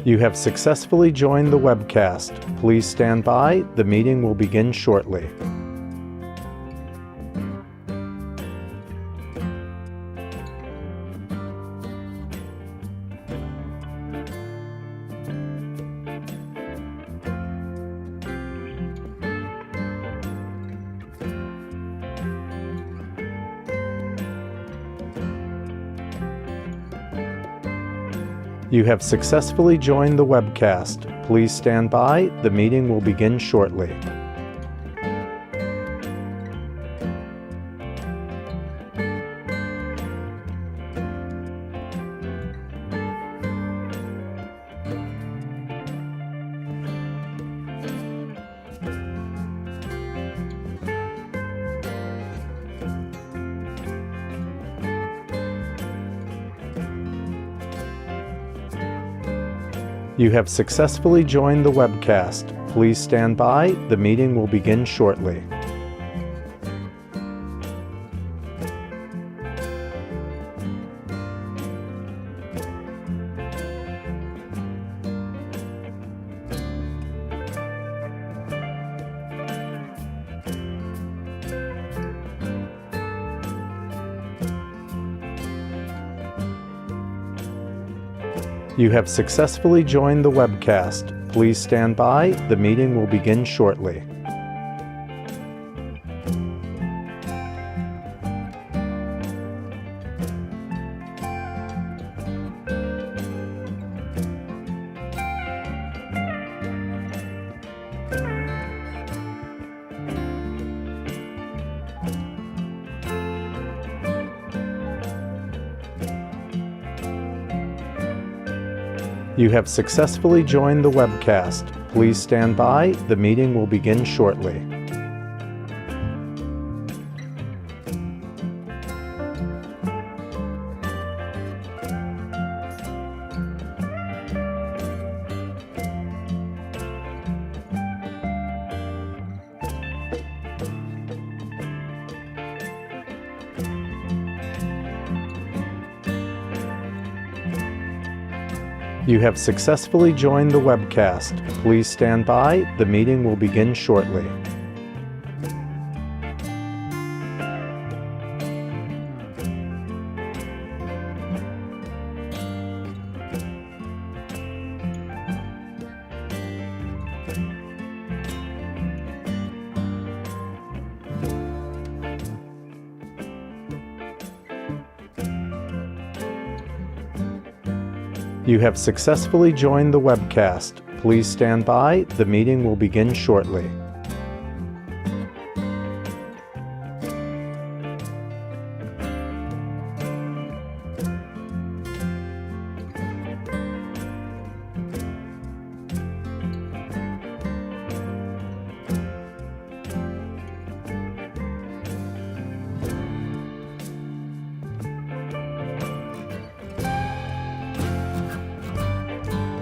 You have successfully joined the webcast. Please stand by. The meeting will begin shortly. You have successfully joined the webcast. Please stand by. The meeting will begin shortly. You have successfully joined the webcast. Please stand by. The meeting will begin shortly. You have successfully joined the webcast. Please stand by. The meeting will begin shortly. You have successfully joined the webcast. Please stand by. The meeting will begin shortly. You have successfully joined the webcast. Please stand by. The meeting will begin shortly. You have successfully joined the webcast. Please stand by. The meeting will begin shortly.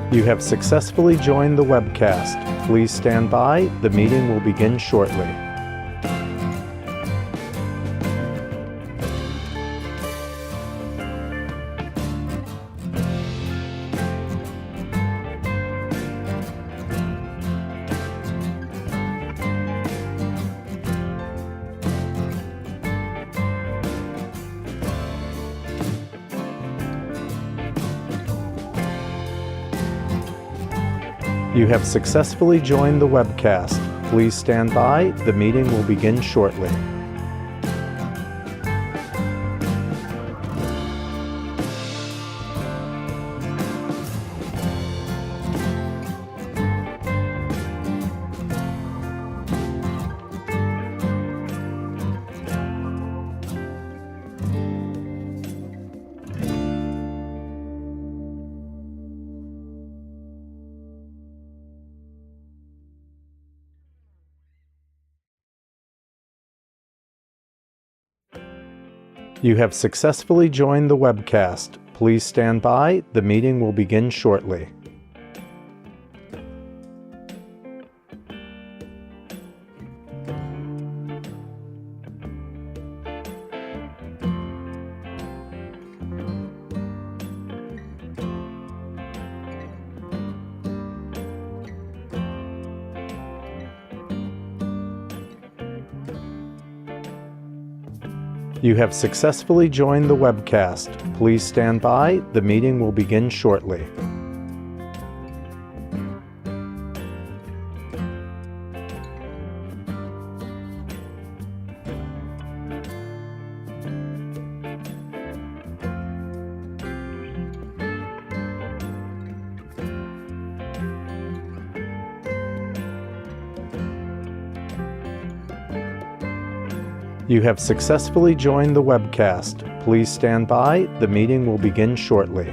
You have successfully joined the webcast. Please stand by. The meeting will begin shortly. You have successfully joined the webcast. Please stand by. The meeting will begin shortly. You have successfully joined the webcast. Please stand by. The meeting will begin shortly. You have successfully joined the webcast. Please stand by. The meeting will begin shortly. You have successfully joined the webcast. Please stand by. The meeting will begin shortly.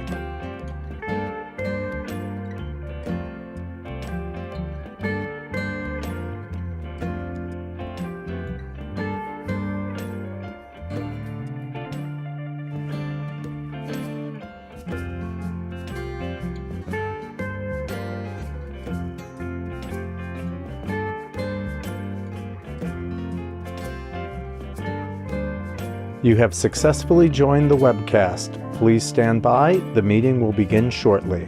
You have successfully joined the webcast. Please stand by. The meeting will begin shortly.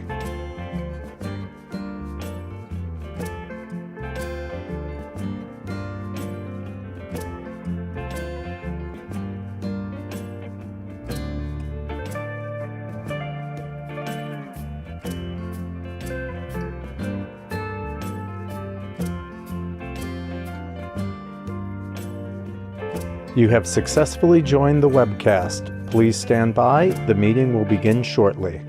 You have successfully joined the webcast. Please stand by. The meeting will begin shortly.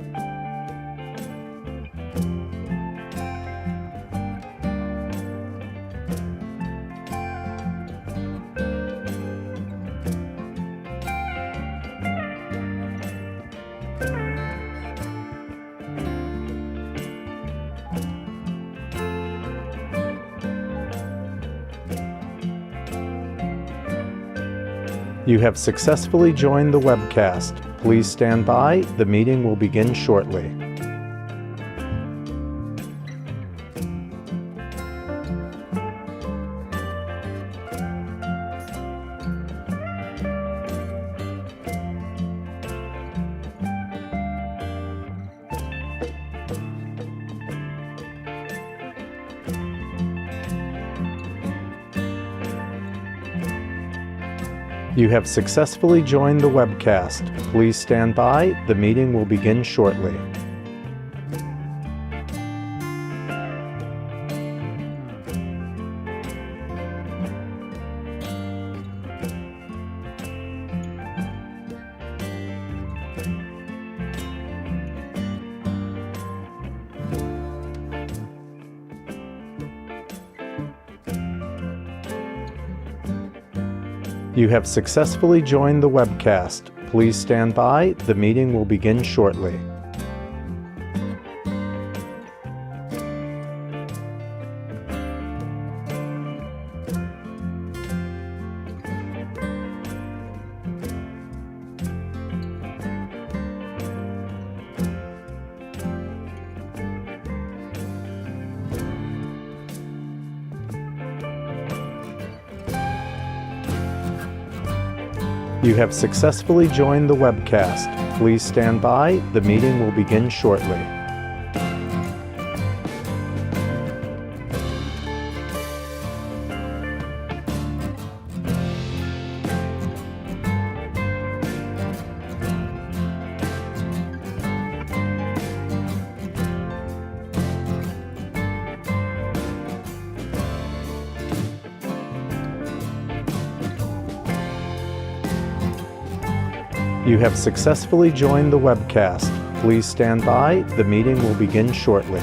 You have successfully joined the webcast. Please stand by. The meeting will begin shortly. You have successfully joined the webcast. Please stand by. The meeting will begin shortly. You have successfully joined the webcast. Please stand by. The meeting will begin shortly. You have successfully joined the webcast. Please stand by. The meeting will begin shortly. You have successfully joined the webcast. Please stand by. The meeting will begin shortly.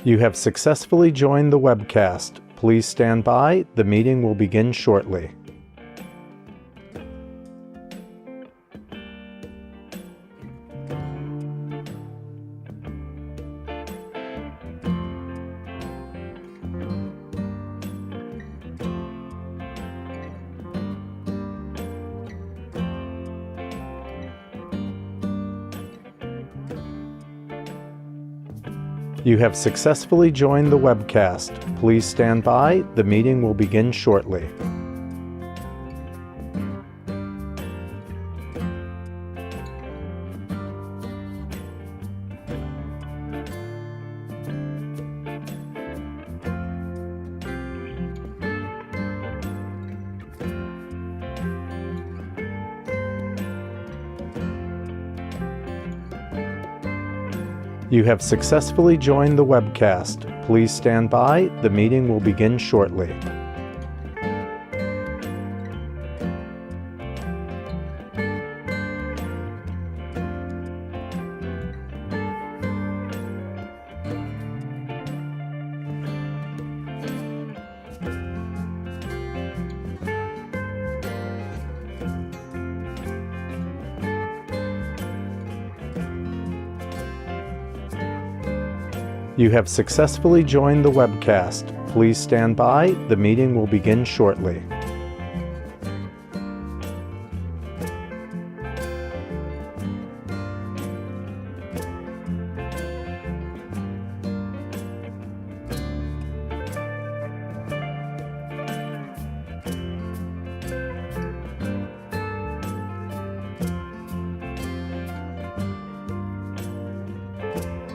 You have successfully joined the webcast. Please stand by. The meeting will begin shortly. You have successfully joined the webcast. Please stand by. The meeting will begin shortly. You have successfully joined the webcast. Please stand by. The meeting will begin shortly. You have successfully joined the webcast. Please stand by. The meeting will begin shortly.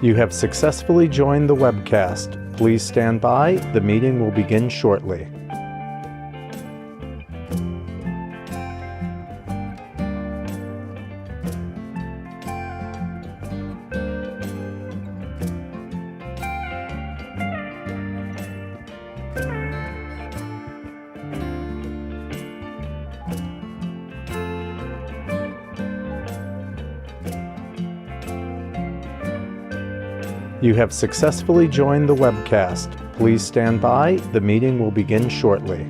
You have successfully joined the webcast. Please stand by. The meeting will begin shortly. You have successfully joined the webcast. Please stand by. The meeting will begin shortly.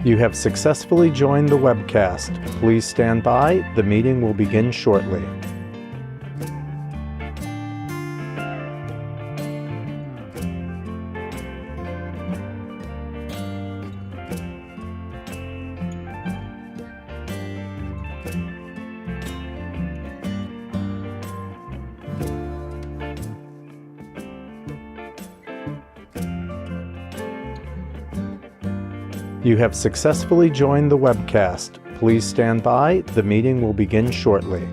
You have successfully joined the webcast. Please stand by. The meeting will begin shortly. You have successfully joined the webcast. Please stand by. The meeting will begin shortly.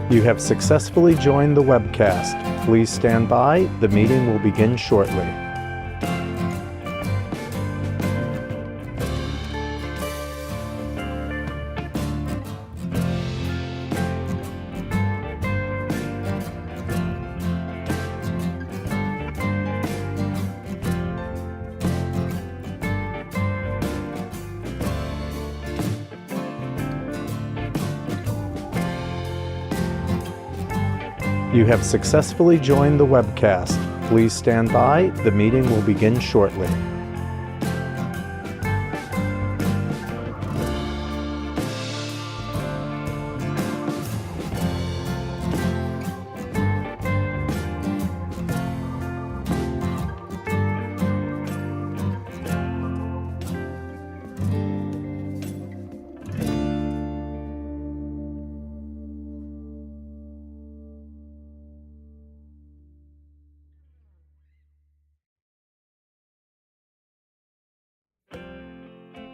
You have successfully joined the webcast. Please stand by. The meeting will begin shortly. You have successfully joined the webcast. Please stand by. The meeting will begin shortly.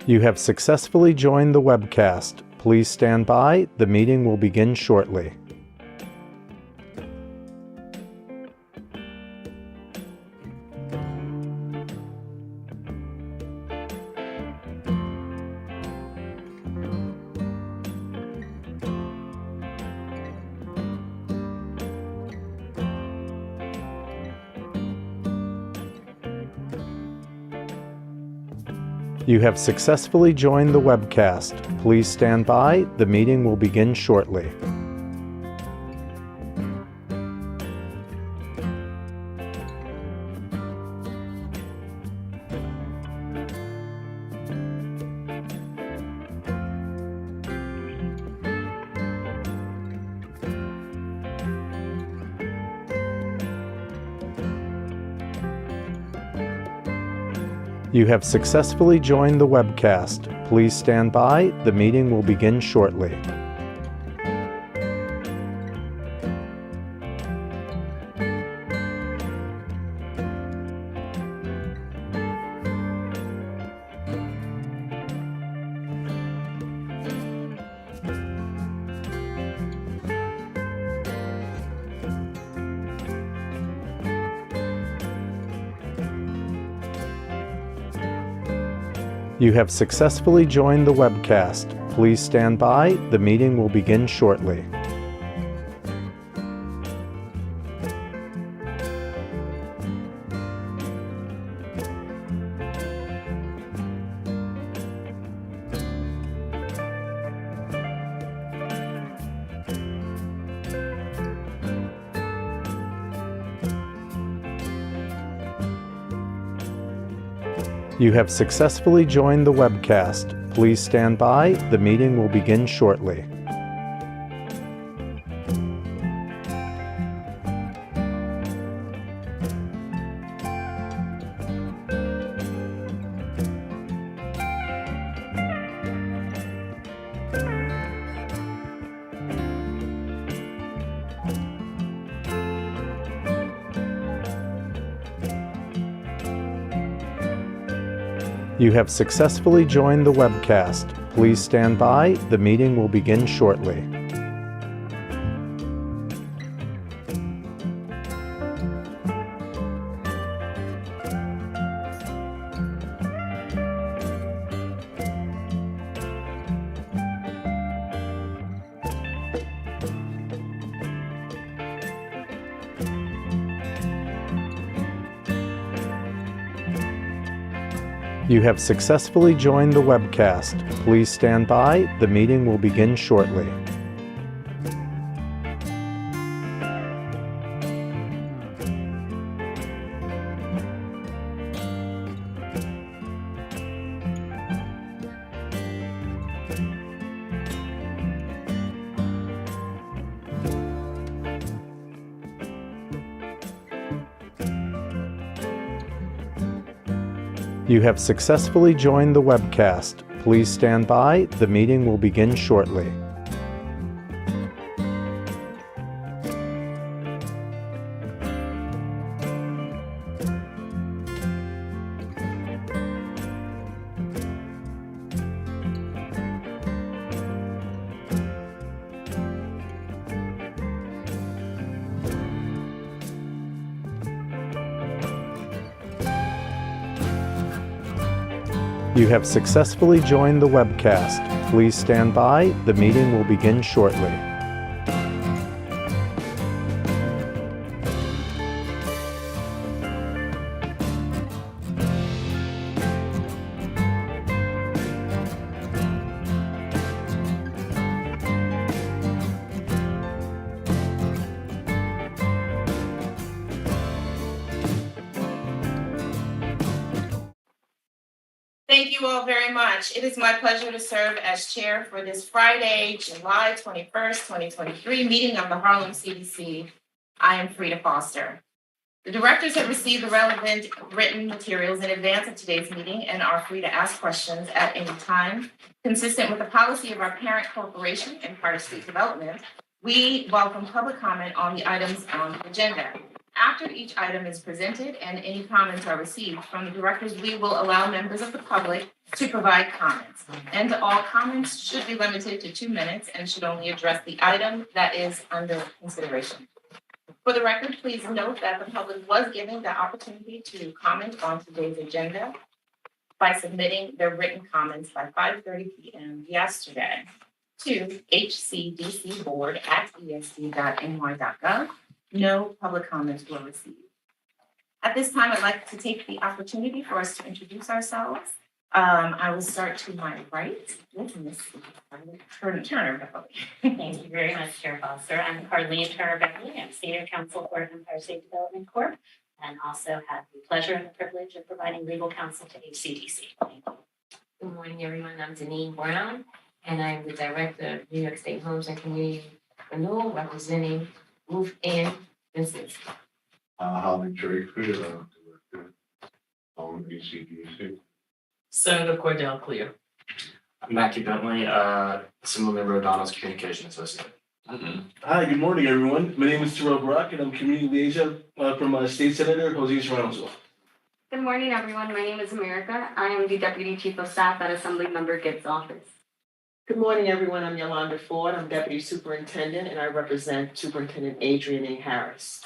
You have successfully joined the webcast. Please stand by. The meeting will begin shortly. You have successfully joined the webcast. Please stand by. The meeting will begin shortly. You have successfully joined the webcast. Please stand by. The meeting will begin shortly. You have successfully joined the webcast. Please stand by. The meeting will begin shortly. You have successfully joined the webcast. Please stand by. The meeting will begin shortly. You have successfully joined the webcast. Please stand by. The meeting will begin shortly. You have successfully joined the webcast. Please stand by. The meeting will begin shortly. You have successfully joined the webcast. Please stand by. The meeting will begin shortly. You have successfully joined the webcast. Please stand by. The meeting will begin shortly. Thank you all very much. It is my pleasure to serve as chair for this Friday, July 21st, 2023 meeting of the Harlem CDC. I am Frida Foster. The directors have received the relevant written materials in advance of today's meeting and are free to ask questions at any time. Consistent with the policy of our parent corporation and part of state development, we welcome public comment on the items on the agenda. After each item is presented and any comments are received from the directors, we will allow members of the public to provide comments. And all comments should be limited to 2 minutes and should only address the item that is under consideration. For the record, please note that the public was given the opportunity to comment on today's agenda by submitting their written comments by 5:30 p.m. yesterday to hcdcboard@esd.ny.gov. No public comments were received. At this time, I'd like to take the opportunity for us to introduce ourselves. I will start to my right with Ms. Turner Beverly. Thank you very much, Chair Foster. I'm Harlem Turner Beverly. I'm Senior Counsel for Empire State Development Corp. And also have the pleasure and the privilege of providing legal counsel to HCDC. Thank you. Good morning, everyone. I'm Deneen Brown, and I'm the Director of New York State Homes and Community Renewal, representing Roof and Business. Harlem Cherry Clear, Director on ECDC. Senator Cordell Clear. Mackie Bentley, Assembly Member O'Donnell's Communication Associate. Hi, good morning, everyone. My name is Terrell Brock, and I'm Community Liaison from State Senator Jose Serrano's office. Good morning, everyone. My name is America. I am the Deputy Chief of Staff at Assembly Member Gibbs' office. Good morning, everyone. I'm Yolanda Ford. I'm Deputy Superintendent, and I represent Superintendent Adrian A. Harris.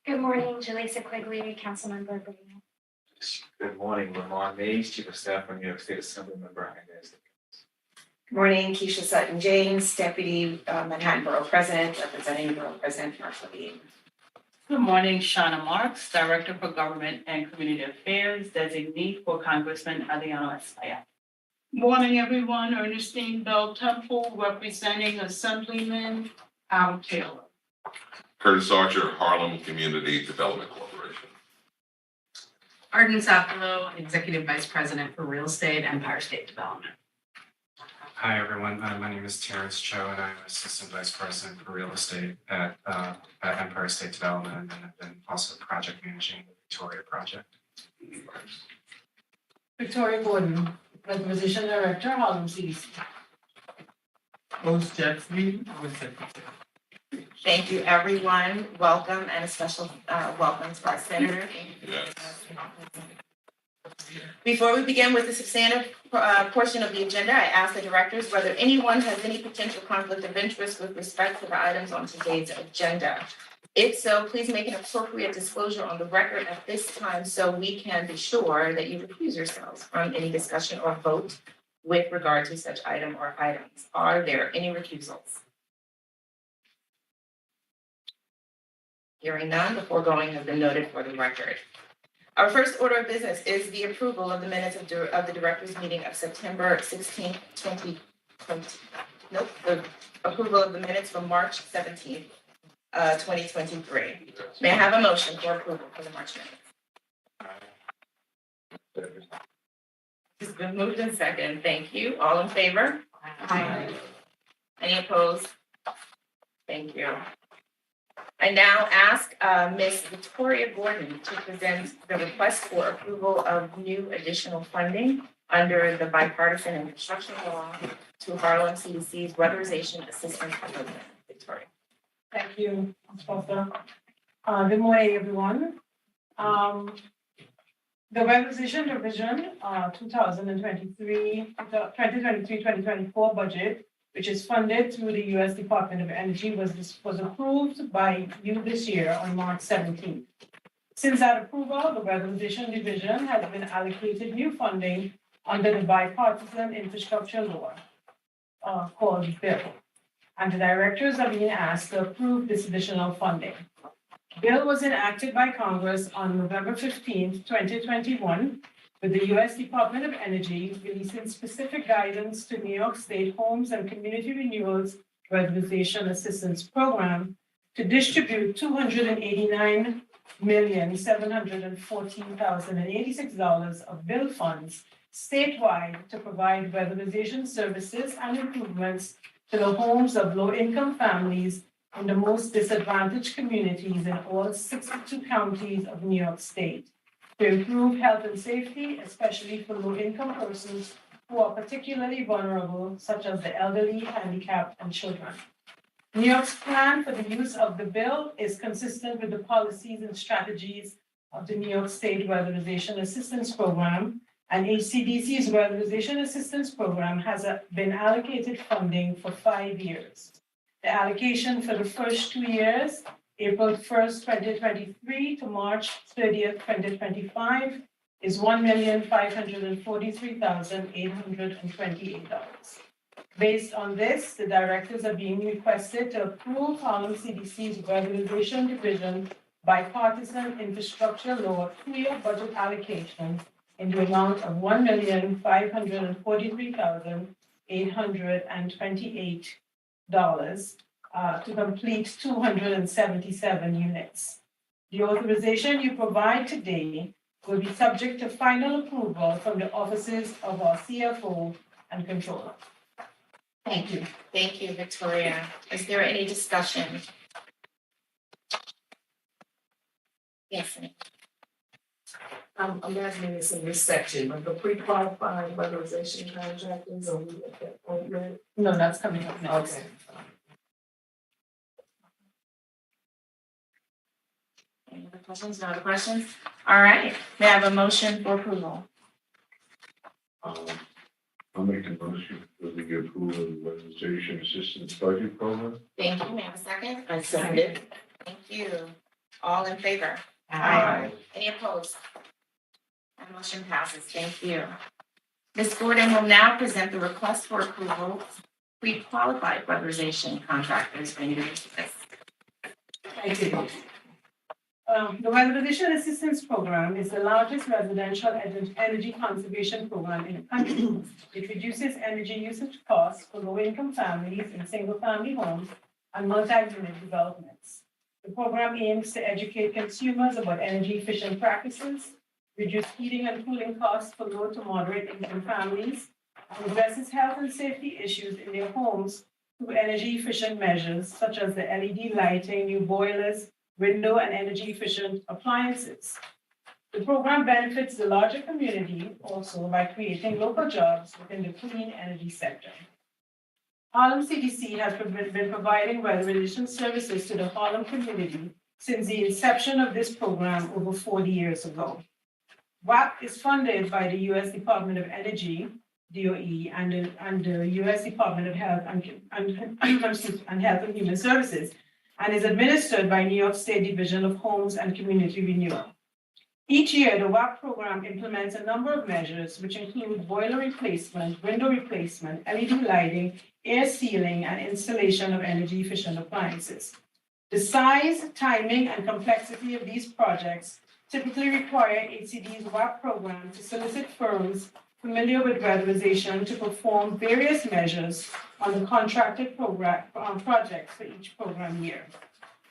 Good morning, Jaleesa Quigley, Councilmember Green. Good morning, Lamar Mays, Chief of Staff for New York State Assembly Member Hernandez. Good morning, Keisha Sutton James, Deputy Manhattan Borough President, representing Borough President Marshall Bean. Good morning, Shauna Marks, Director for Government and Community Affairs, designee for Congressman Adriano Escalante. Morning, everyone. Ernestine Bell Temple, representing Assemblyman Al Taylor. Curtis Archer, Harlem Community Development Corporation. Arden Safalo, Executive Vice President for Real Estate, Empire State Development. Hi, everyone. My name is Terrence Cho, and I'm Assistant Vice President for Real Estate at Empire State Development, and I've been also project managing the Victoria project. Victoria Gordon, Requisition Director, Harlem CDC. Host Jeff Reed, with Secretary. Thank you, everyone. Welcome and a special welcome to our Senator. Before we begin with the substantive portion of the agenda, I ask the directors whether anyone has any potential conflict of interest with respect to the items on today's agenda. If so, please make an appropriate disclosure on the record at this time so we can be sure that you recuse yourselves from any discussion or vote with regard to such item or items. Are there any recusals? Hearing none, the foregoing has been noted for the record. Our first order of business is the approval of the minutes of the directors' meeting of September 16th, 2020. Nope, the approval of the minutes from March 17th, 2023. May I have a motion for approval for the March minutes? It's been moved in second. Thank you. All in favor? Aye. Any opposed? Thank you. I now ask Ms. Victoria Gordon to present the request for approval of new additional funding under the bipartisan infrastructure law to Harlem CDC's weatherization assistance program. Victoria. Thank you, Ms. Foster. Good morning, everyone. The Weatherization Division 2023-2024 budget, which is funded through the U.S. Department of Energy, was approved by you this year on March 17th. Since that approval, the Weatherization Division has been allocated new funding under the bipartisan infrastructure law called BILL, and the directors are being asked to approve this additional funding. BILL was enacted by Congress on November 15th, 2021, with the U.S. Department of Energy releasing specific guidance to New York State Homes and Community Renewals Weatherization Assistance Program to distribute $289,714,086 of bill funds statewide to provide weatherization services and improvements to the homes of low-income families in the most disadvantaged communities in all 62 counties of New York State, to improve health and safety, especially for low-income persons who are particularly vulnerable, such as the elderly, handicapped, and children. New York's plan for the use of the bill is consistent with the policies and strategies of the New York State Weatherization Assistance Program, and HCDC's Weatherization Assistance Program has been allocated funding for 5 years. The allocation for the first 2 years, April 1st, 2023 to March 30th, 2025, is $1,543,828. Based on this, the directors are being requested to approve Harlem CDC's Weatherization Division bipartisan infrastructure law 2-year budget allocation in the amount of $1,543,828 to complete 277 units. The authorization you provide today will be subject to final approval from the offices of our CFO and controller. Thank you. Thank you, Victoria. Is there any discussion? Yes, Anita. I'm imagining it's in this section, but the pre-qualified weatherization contractors, are we at that point yet? No, that's coming up next. Okay. Any other questions? No other questions? All right, may I have a motion for approval? I'll make a motion for the approval of the weatherization assistance budget program. Thank you. May I have a second? I second it. Thank you. All in favor? Aye. Any opposed? That motion passes. Thank you. Ms. Gordon will now present the request for approval of pre-qualified weatherization contractors for new business. Thank you. The Weatherization Assistance Program is the largest residential energy conservation program in the country. It reduces energy usage costs for low-income families in single-family homes and multi-unit developments. The program aims to educate consumers about energy-efficient practices, reduce heating and cooling costs for low to moderate income families, and addresses health and safety issues in their homes through energy-efficient measures such as the LED lighting, new boilers, window and energy efficient appliances. The program benefits the larger community also by creating local jobs within the clean energy sector. Harlem CDC has been providing weatherization services to the Harlem community since the inception of this program over 40 years ago. WAP is funded by the U.S. Department of Energy, DOE, and the U.S. Department of Health and Health and Human Services, and is administered by New York State Division of Homes and Community Renewal. Each year, the WAP program implements a number of measures which include boiler replacement, window replacement, LED lighting, air sealing, and installation of energy-efficient appliances. The size, timing, and complexity of these projects typically require HCD's WAP program to solicit firms familiar with weatherization to perform various measures on the contracted projects for each program year.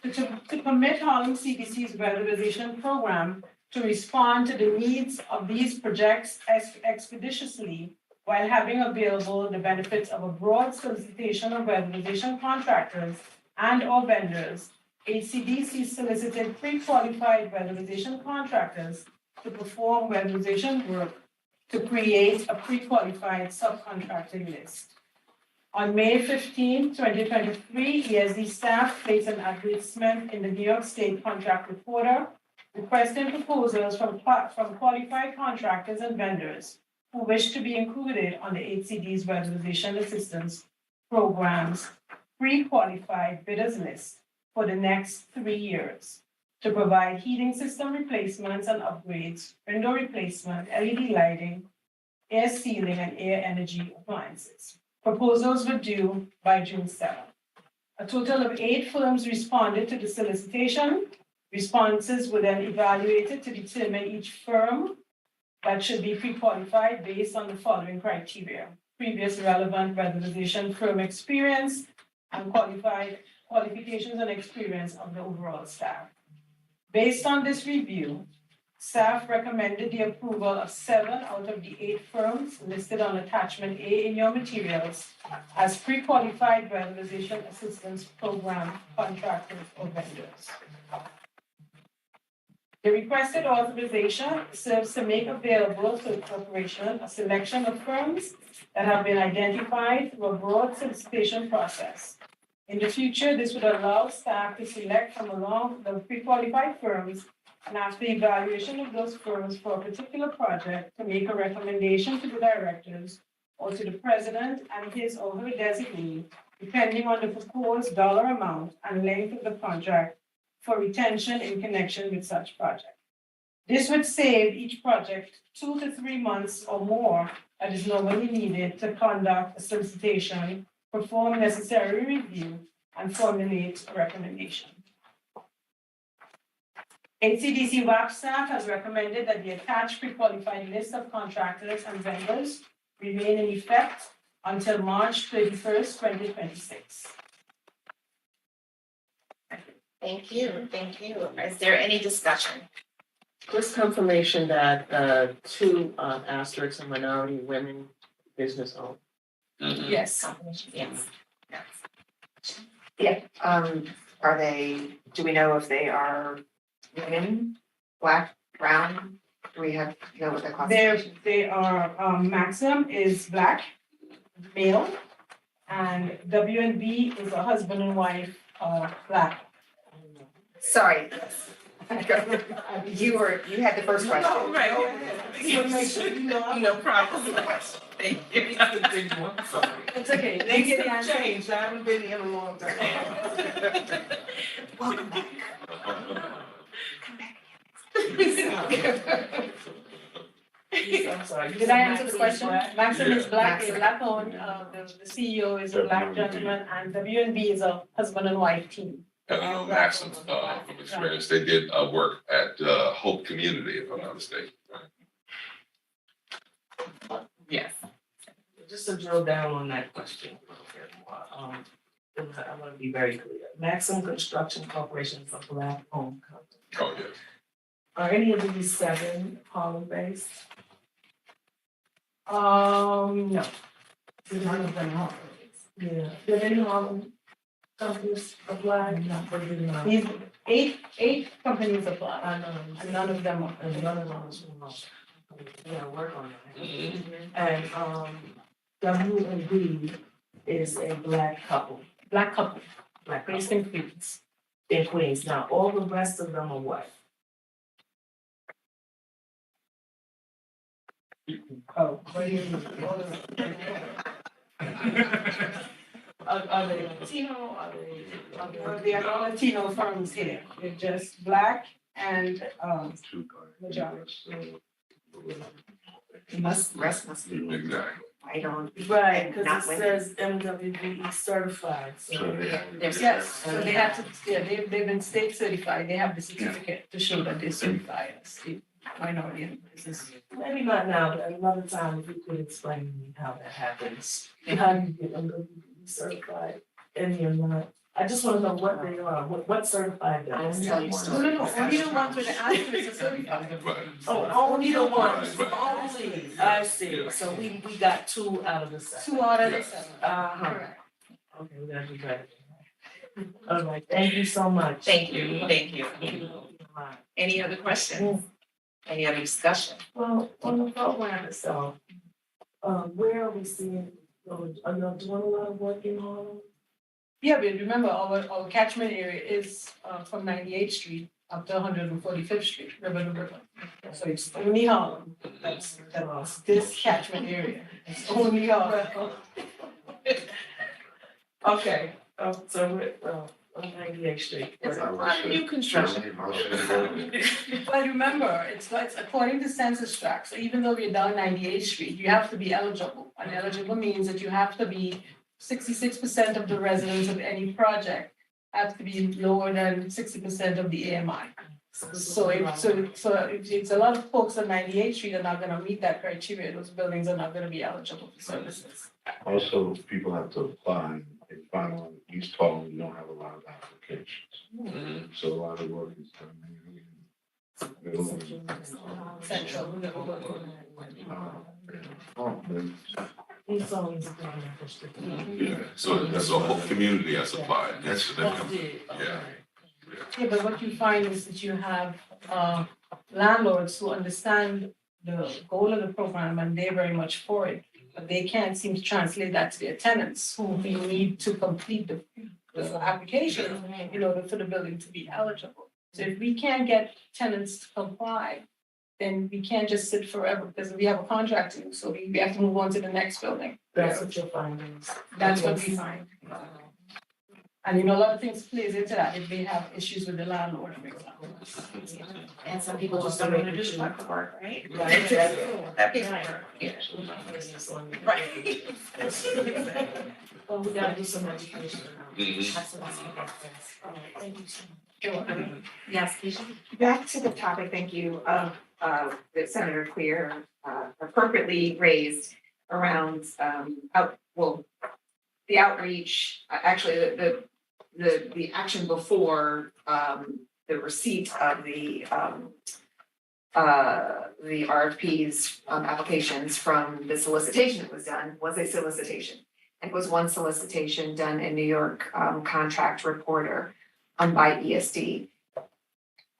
To permit Harlem CDC's weatherization program to respond to the needs of these projects expeditiously while having available the benefits of a broad solicitation of weatherization contractors and/or vendors, HCDC solicited pre-qualified weatherization contractors to perform weatherization work to create a pre-qualified subcontracting list. On May 15, 2023, ESD staff placed an advertisement in the New York State Contract Reporter requesting proposals from qualified contractors and vendors who wish to be included on the HCD's Weatherization Assistance Program's pre-qualified bidders list for the next 3 years to provide heating system replacements and upgrades, window replacement, LED lighting, air sealing, and air energy appliances. Proposals were due by June 7th. A total of 8 firms responded to the solicitation. Responses were then evaluated to determine each firm that should be pre-qualified based on the following criteria: previous relevant weatherization firm experience and qualifications and experience of the overall staff. Based on this review, staff recommended the approval of 7 out of the 8 firms listed on attachment A in your materials as pre-qualified weatherization assistance program contractors or vendors. The requested authorization serves to make available to the corporation a selection of firms that have been identified through a broad solicitation process. In the future, this would allow staff to select from among the pre-qualified firms and after evaluation of those firms for a particular project to make a recommendation to the directors or to the president and his or her designee, depending on the proposed dollar amount and length of the contract for retention in connection with such project. This would save each project 2 to 3 months or more that is normally needed to conduct a solicitation, perform necessary review, and formulate a recommendation. HCDC WAP staff has recommended that the attached pre-qualified list of contractors and vendors remain in effect until March 31st, 2026. Thank you, thank you. Is there any discussion? Just confirmation that two asterisks are minority women business owned. Yes. Yes. Yeah, are they, do we know if they are women, black, brown? Do we have, know what their classification? They are, maximum is black, male, and W and B is a husband and wife, black. Sorry. You had the first question. Oh, right. Just wanna make sure you know. No problem. Thank you. It's okay, they get the answer. Changed, I haven't been here in a long time. Welcome back. I'm sorry. Did I answer the question? Maxim is black, a black owned, the CEO is a black gentleman, and W and B is a husband and wife team. And I know Maxim, from experience, they did work at Hope Community, if I'm not mistaken. Yes. Just to drill down on that question. I want to be very clear. Maxim Construction Corporation is a black owned company. Oh, yes. Are any of these seven Harlem based? No. None of them are. Yeah. Do any Harlem companies apply? No. These eight companies apply, I know. and none of them are. And none of them is remote. We gotta work on that. And W and B is a black couple. Black couple, Black based couple in Queens. in Queens. Now, all the rest of them are what? Oh, what do you mean? Are they Latino? They are no Latino firms here, they're just black and, majority. Rest must be Exactly. white on. Right, Not because it women. says MWBE certified, so. Yes, so they have to, yeah, they've been state certified, they have the certificate to show that they're certified as a minority in business. Maybe not now, but another time, if you could explain to me how that happens. How you get MWBE certified and you're not. I just wanna know what they are, what certified they are. No, only the ones with the asterisks are certified. Right. Oh, only the ones, Right, only, I see, so we got two out of the seven. 2 out of the Yes. 7. Uh-huh, Correct. okay, we gotta do better. All right, thank you so much. Thank you, thank you. Any other questions? Any other discussion? Well, on the program itself, where are we seeing, are y'all doing a lot of work in Harlem? Yeah, but remember, our catchment area is, from 98th Street up to 145th Street, river to river. So it's only Harlem, that's this catchment area, it's only Harlem. Okay, so we're, on 98th Street. It's a lot of new construction. But remember, it's according to census tract, so even though we're down 98th Street, you have to be eligible. And eligible means that you have to be 66% of the residents of any project have to be lower than 60% of the AMI. So it's a lot of folks on 98th Street are not gonna meet that criteria, those buildings are not gonna be eligible for services. Also, people have to apply, and find on East Harlem, you don't have a lot of applications. So a lot of work is done. Central. He's always been interested. Yeah, so that's a whole community that's applied. That's, Yeah. yeah. Yeah, but what you find is that you have landlords who understand the goal of the program and they're very much for it. But they can't seem to translate that to their tenants who we need to complete the application in order for the building to be eligible. So if we can't get tenants to comply, then we can't just sit forever because we have a contract to, so we have to move on to the next building. That's what your findings. That's what we find. And a lot of things plays into that if they have issues with the landlord, for example. And some people just don't want to do the paperwork, right? Right. That paperwork, yeah. Right. Oh, we gotta do some education. Thank you so much. Yes, please. Back to the topic, thank you, of that Senator Clear appropriately raised around the outreach, actually the action before the receipt of the RFPs applications from the solicitation that was done was a solicitation. And it was one solicitation done in New York contract reporter by ESD.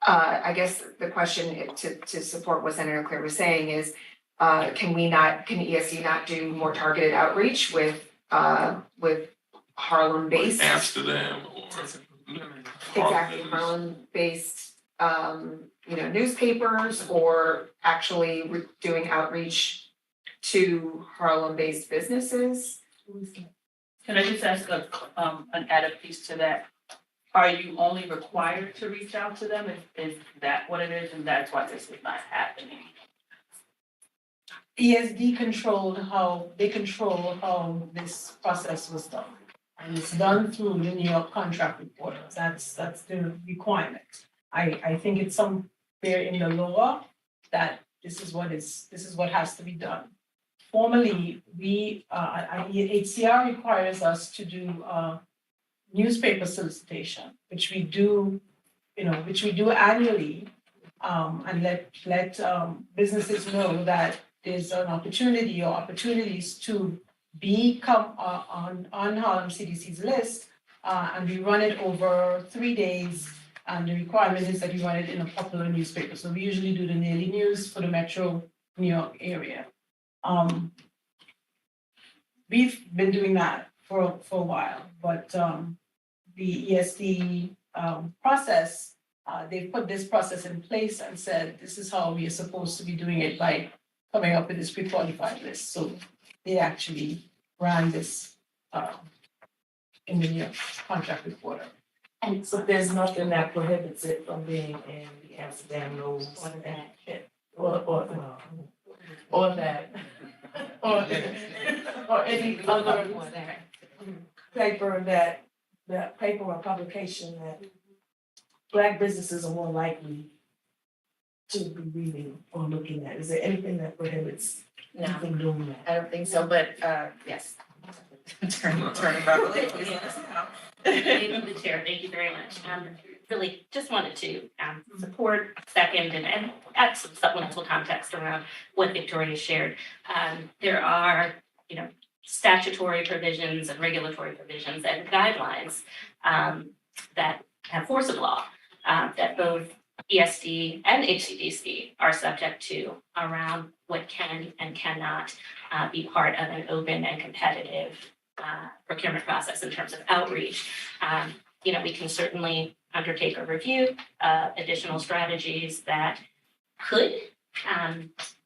I guess the question to support what Senator Clear was saying is, can ESD not do more targeted outreach with Harlem-based? Amsterdam or. Exactly, Harlem-based, newspapers, or actually doing outreach to Harlem-based businesses? Can I just ask an added piece to that? Are you only required to reach out to them? Is that what it is, and that's why this is not happening? ESD control how this process was done. And it's done through the New York contract reporter. That's the requirement. I think it's somewhere in the law that this is what has to be done. Formally, HCR requires us to do newspaper solicitation, which we do annually, and let businesses know that there's an opportunity or opportunities to become on Harlem CDC's list, and we run it over 3 days. And the requirement is that you run it in a popular newspaper. So we usually do the daily news for the Metro New York area. We've been doing that for a while, but the ESD process, they put this process in place and said, this is how we are supposed to be doing it by coming up with this pre-qualified list. So they actually ran this in the New York contract reporter. And so there's nothing that prohibits it from being in the Amsterdam News or that or any other paper that paper or publication that Black businesses are more likely to be reading or looking at. Is there anything that prohibits you from doing that? I don't think so, but yes. Turn about please let us know. Thank you, the chair. Thank you very much. Really just wanted to support, second, and add some supplemental context around what Victoria shared. There are, statutory provisions and regulatory provisions and guidelines that have force of law that both ESD and HCDC are subject to around what can and cannot be part of an open and competitive procurement process in terms of outreach. We can certainly undertake a review of additional strategies that could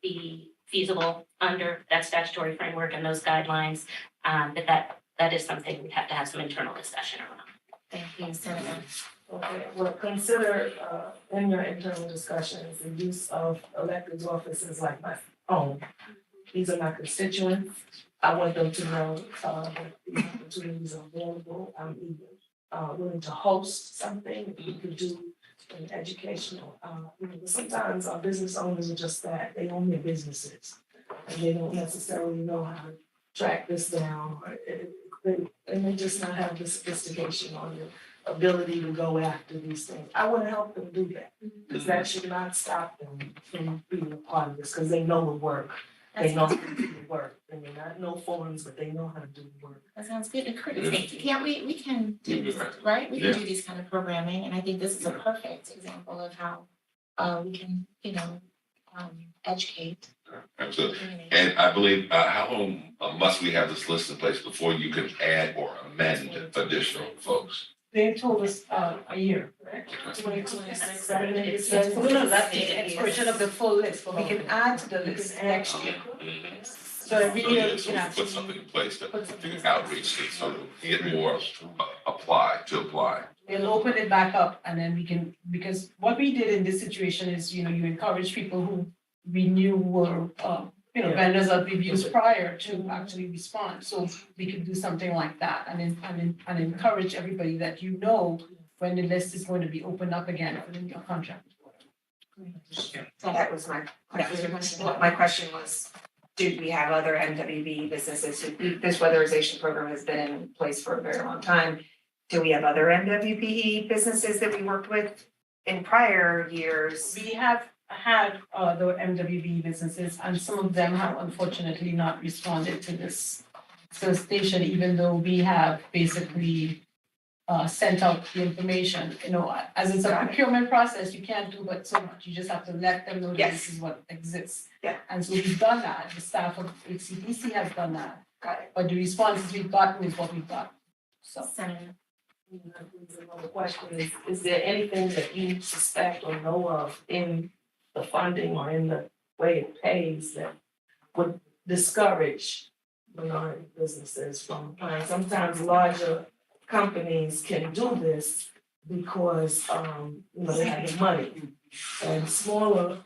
be feasible under that statutory framework and those guidelines, but that is something we'd have to have some internal discussion around. Thank you, Senator. Okay, well, consider in your internal discussions the use of elected offices like my own. These are my constituents. I want them to know that these opportunities are available. I'm either willing to host something, we could do an educational, sometimes our business owners are just that, they own their businesses. And they don't necessarily know how to track this down, or they may just not have the sophistication or the ability to go after these things. I want to help them do that, because that should not stop them from being a part of this, because they know the work. They know how to do the work. They may not know forms, but they know how to do the work. That sounds good. And Curtis, can't we can do this, right? We can do these kind of programming, and I think this is a perfect example of how we can, educate. Absolutely. And I believe, how long must we have this list in place before you can add or amend additional folks? They told us a year, right? 2026. We're not updating any portion of the full list, but we can add to the list next year. So every So, year yeah, we so can we put something actually in place to put something do in outreach, to sort of get more apply. We'll open it back up and then we can, because what we did in this situation is, you encourage people who we knew were, vendors that we've used prior to actually respond. So we could do something like that and encourage everybody that when the list is going to be opened up again for the new contract. That was my question. My question was, do we have other MWB businesses this weatherization program has been in place for a very long time. Do we have other MWBE businesses that we worked with in prior years? We have had the MWB businesses and some of them have unfortunately not responded to this solicitation, even though we have basically sent out the information, as it's a procurement process, you can't do but so much, you just have to let them know that this is what exists. Yeah. And so we've done that, the staff of HCDC has done that, Got it. but the responses we've gotten is what we've got, so. Senator. Another question is there anything that you suspect or know of in the funding or in the way it pays that would discourage minority businesses from applying? Sometimes larger companies can do this because, they have the money. And smaller,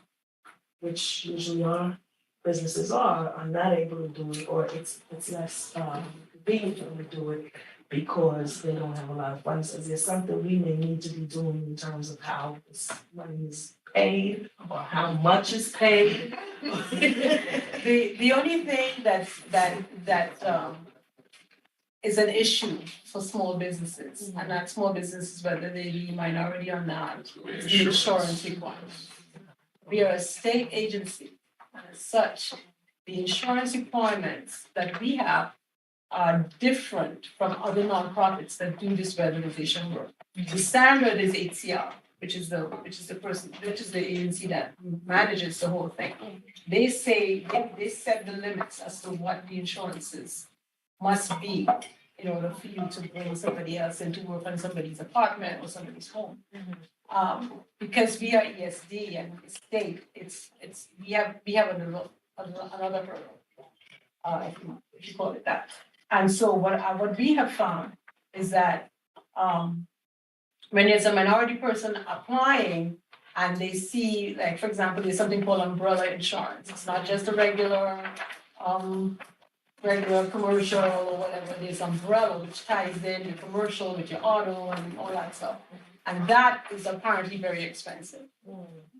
which usually our businesses are not able to do it, or it's less convenient for them to do it because they don't have a lot of funds. Is there something we may need to be doing in terms of how this money is paid or how much is paid? The only thing that is an issue for small businesses, and not small businesses, whether they be minority or not, is the insurance requirement. We are a state agency, and as such, the insurance requirements that we have are different from other nonprofits that do this weatherization work. The standard is HCR, which is the agency that manages the whole thing. They say, they set the limits as to what the insurances must be in order for you to bring somebody else in to work on somebody's apartment or somebody's home. Because we are ESD and state, we have another hurdle, if you call it that. And so what we have found is that when there's a minority person applying and they see, like, for example, there's something called umbrella insurance. It's not just a regular commercial or whatever, there's umbrella, which ties in your commercial with your auto and all that stuff. And that is apparently very expensive.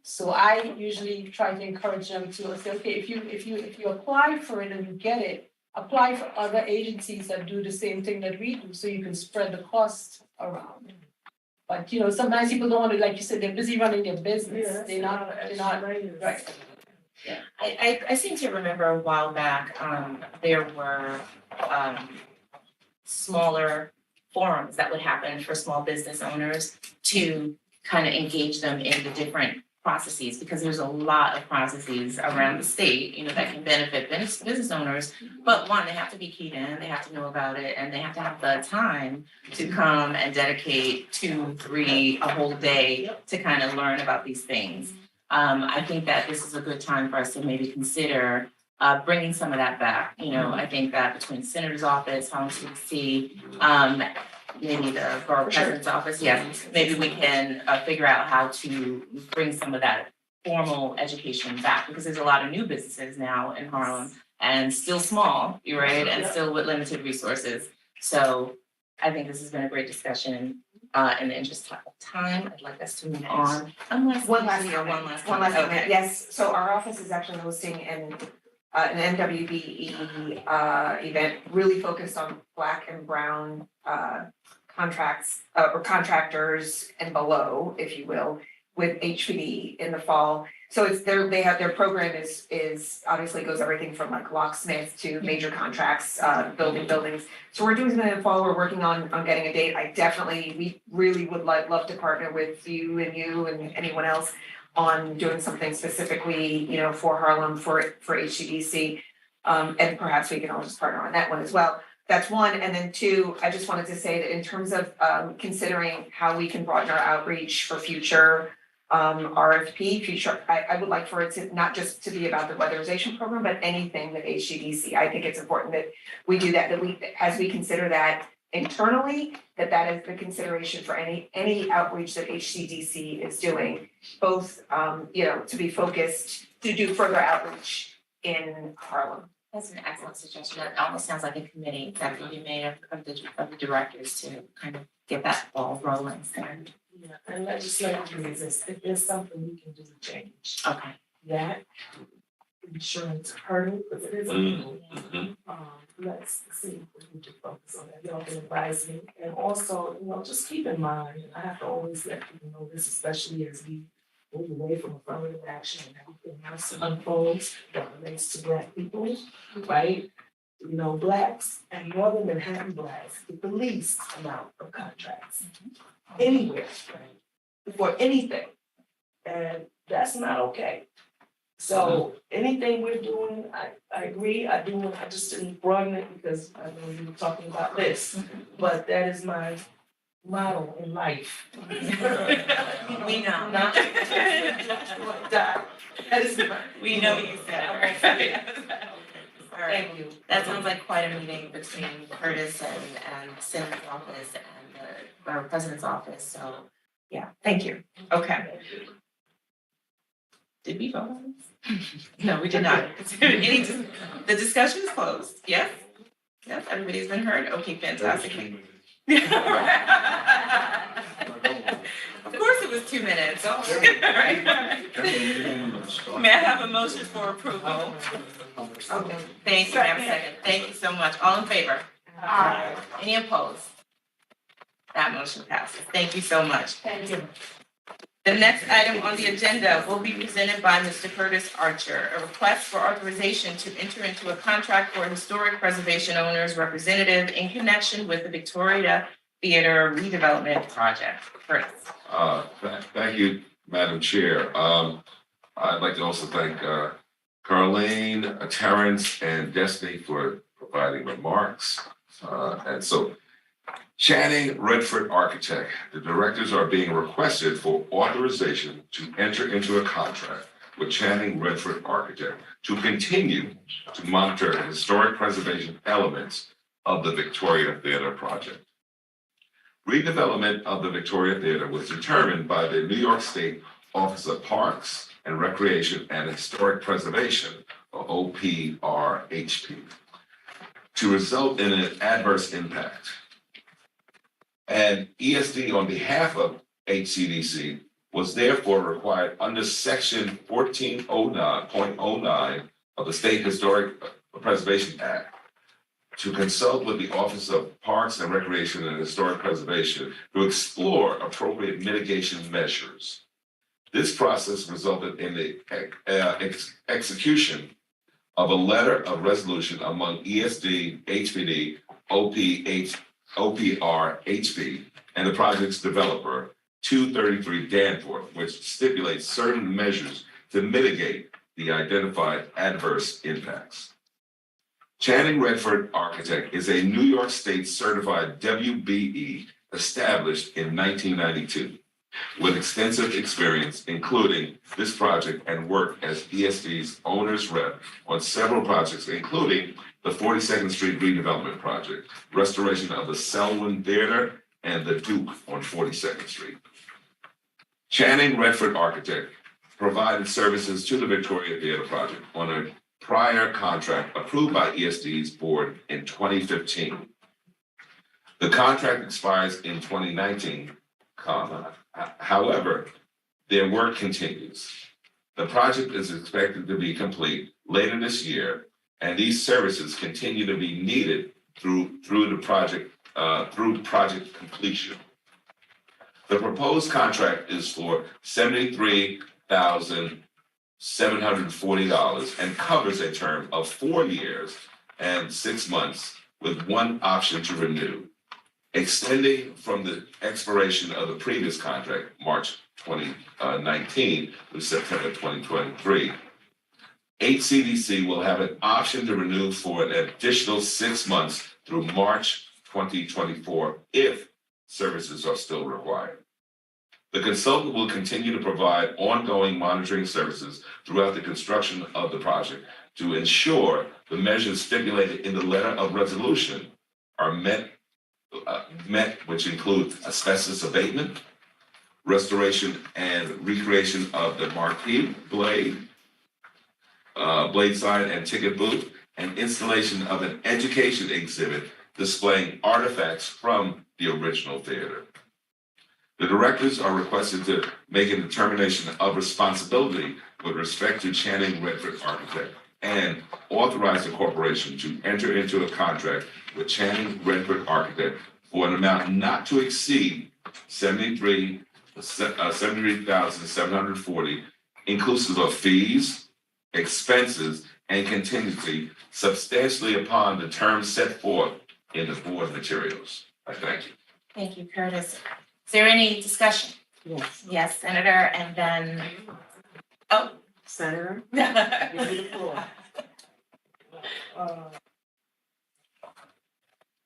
So I usually try to encourage them to say, okay, if you apply for it and you get it, apply for other agencies that do the same thing that we do, so you can spread the cost around. But sometimes people don't want to, like you said, they're busy running their business. They're not right. Yeah, I seem to remember a while back, there were smaller forums that would happen for small business owners to kind of engage them in the different processes, because there's a lot of processes around the state, that can benefit business owners. But one, they have to be keyed in, they have to know about it, and they have to have the time to come and dedicate 2, 3, a whole day to kind of learn about these things. I think that this is a good time for us to maybe consider bringing some of that back. I think that between the Senator's office, Harlem CDC, maybe the Borough President's office, maybe we can figure out how to bring some of that formal education back, because there's a lot of new businesses now in Harlem and still small, you're right, and still with limited resources. So I think this has been a great discussion. In the interest of time, I'd like us to move on. One last comment. Okay. Yes, so our office is actually hosting an NWBE event really focused on Black and Brown contracts or contractors and below, if you will, with HPD in the fall. So they have their program is obviously goes everything from like locksmith to major contracts, building buildings. So we're doing something in the fall. We're working on getting a date. We really would love to partner with you and anyone else on doing something specifically, for Harlem, for HCDC. And perhaps we can all just partner on that one as well. That's one. And then two, I just wanted to say that in terms of considering how we can broaden our outreach for future RFP, future, I would like for it to not just to be about the weatherization program, but anything with HCDC. I think it's important that we do that, as we consider that internally, that is the consideration for any outreach that HCDC is doing, both, to be focused, to do further outreach in Harlem. That's an excellent suggestion. That almost sounds like a committee that would be made of the directors to kind of get that ball rolling there. Yeah, and legislative reasons, if there's something we can do to change Okay. that insurance hurdle, because it is a hurdle. Let's see if we can focus on that. Y'all can advise me. And also, just keep in mind, and I have to always let people know this, especially as we move away from affirmative action and everything else unfolds that relates to Black people, right? Blacks and Northern Manhattan Blacks get the least amount of contracts anywhere, right? For anything. And that's not okay. So anything we're doing, I agree, I just didn't broaden it because I know you were talking about this, but that is my motto in life. We know. That is We know you said it. All right. Thank you. That sounds like quite a meeting between Curtis and Senator's office and the president's office. So, yeah, thank you. Okay. Did we vote on this? No, we did not. The discussion is closed. Yes? Yes, everybody's been heard? Okay, fantastic. Of course it was 2 minutes. May I have a motion for approval? Okay, thank you, ma'am, second. Thank you so much. All in favor? Aye. Any opposed? That motion passes. Thank you so much. Thank you. The next item on the agenda will be presented by Mr. Curtis Archer, a request for authorization to enter into a contract for historic preservation owners representative in connection with the Victoria Theater redevelopment project. Curtis. Thank you, Madam Chair. I'd like to also thank Carlene, Terrence, and Destiny for providing remarks. And so Channing Redford Architect, the directors are being requested for authorization to enter into a contract with Channing Redford Architect to continue to monitor historic preservation elements of the Victoria Theater project. Redevelopment of the Victoria Theater was determined by the New York State Office of Parks and Recreation and Historic Preservation, or OPRHP, to result in an adverse impact. And ESD on behalf of HCDC was therefore required under section 1409.09 of the State Historic Preservation Act to consult with the Office of Parks and Recreation and Historic Preservation to explore appropriate mitigation measures. This process resulted in the execution of a letter of resolution among ESD, HPD, OPRHP, and the project's developer, 233 Danforth, which stipulates certain measures to mitigate the identified adverse impacts. Channing Redford Architect is a New York State certified WBE established in 1992 with extensive experience, including this project and work as ESD's owner's rep on several projects, including the 42nd Street redevelopment project, restoration of the Selwyn Theater, and the Duke on 42nd Street. Channing Redford Architect provided services to the Victoria Theater project on a prior contract approved by ESD's board in 2015. The contract expires in 2019, however, their work continues. The project is expected to be complete later this year, and these services continue to be needed through project completion. The proposed contract is for $73,740 and covers a term of 4 years and 6 months with one option to renew, extending from the expiration of the previous contract, March 2019 to September 2023. HCDC will have an option to renew for an additional 6 months through March 2024 if services are still required. The consultant will continue to provide ongoing monitoring services throughout the construction of the project to ensure the measures stipulated in the letter of resolution are met, which include asbestos abatement, restoration and recreation of the marquee blade, blade side and ticket booth, and installation of an education exhibit displaying artifacts from the original theater. The directors are requested to make a determination of responsibility with respect to Channing Redford Architect and authorize the corporation to enter into a contract with Channing Redford Architect for an amount not to exceed $73,740, inclusive of fees, expenses, and contingency substantially upon the terms set forth in the board materials. I thank you. Thank you, Curtis. Is there any discussion? Yes. Yes, Senator, and then, oh. Senator, give you the floor.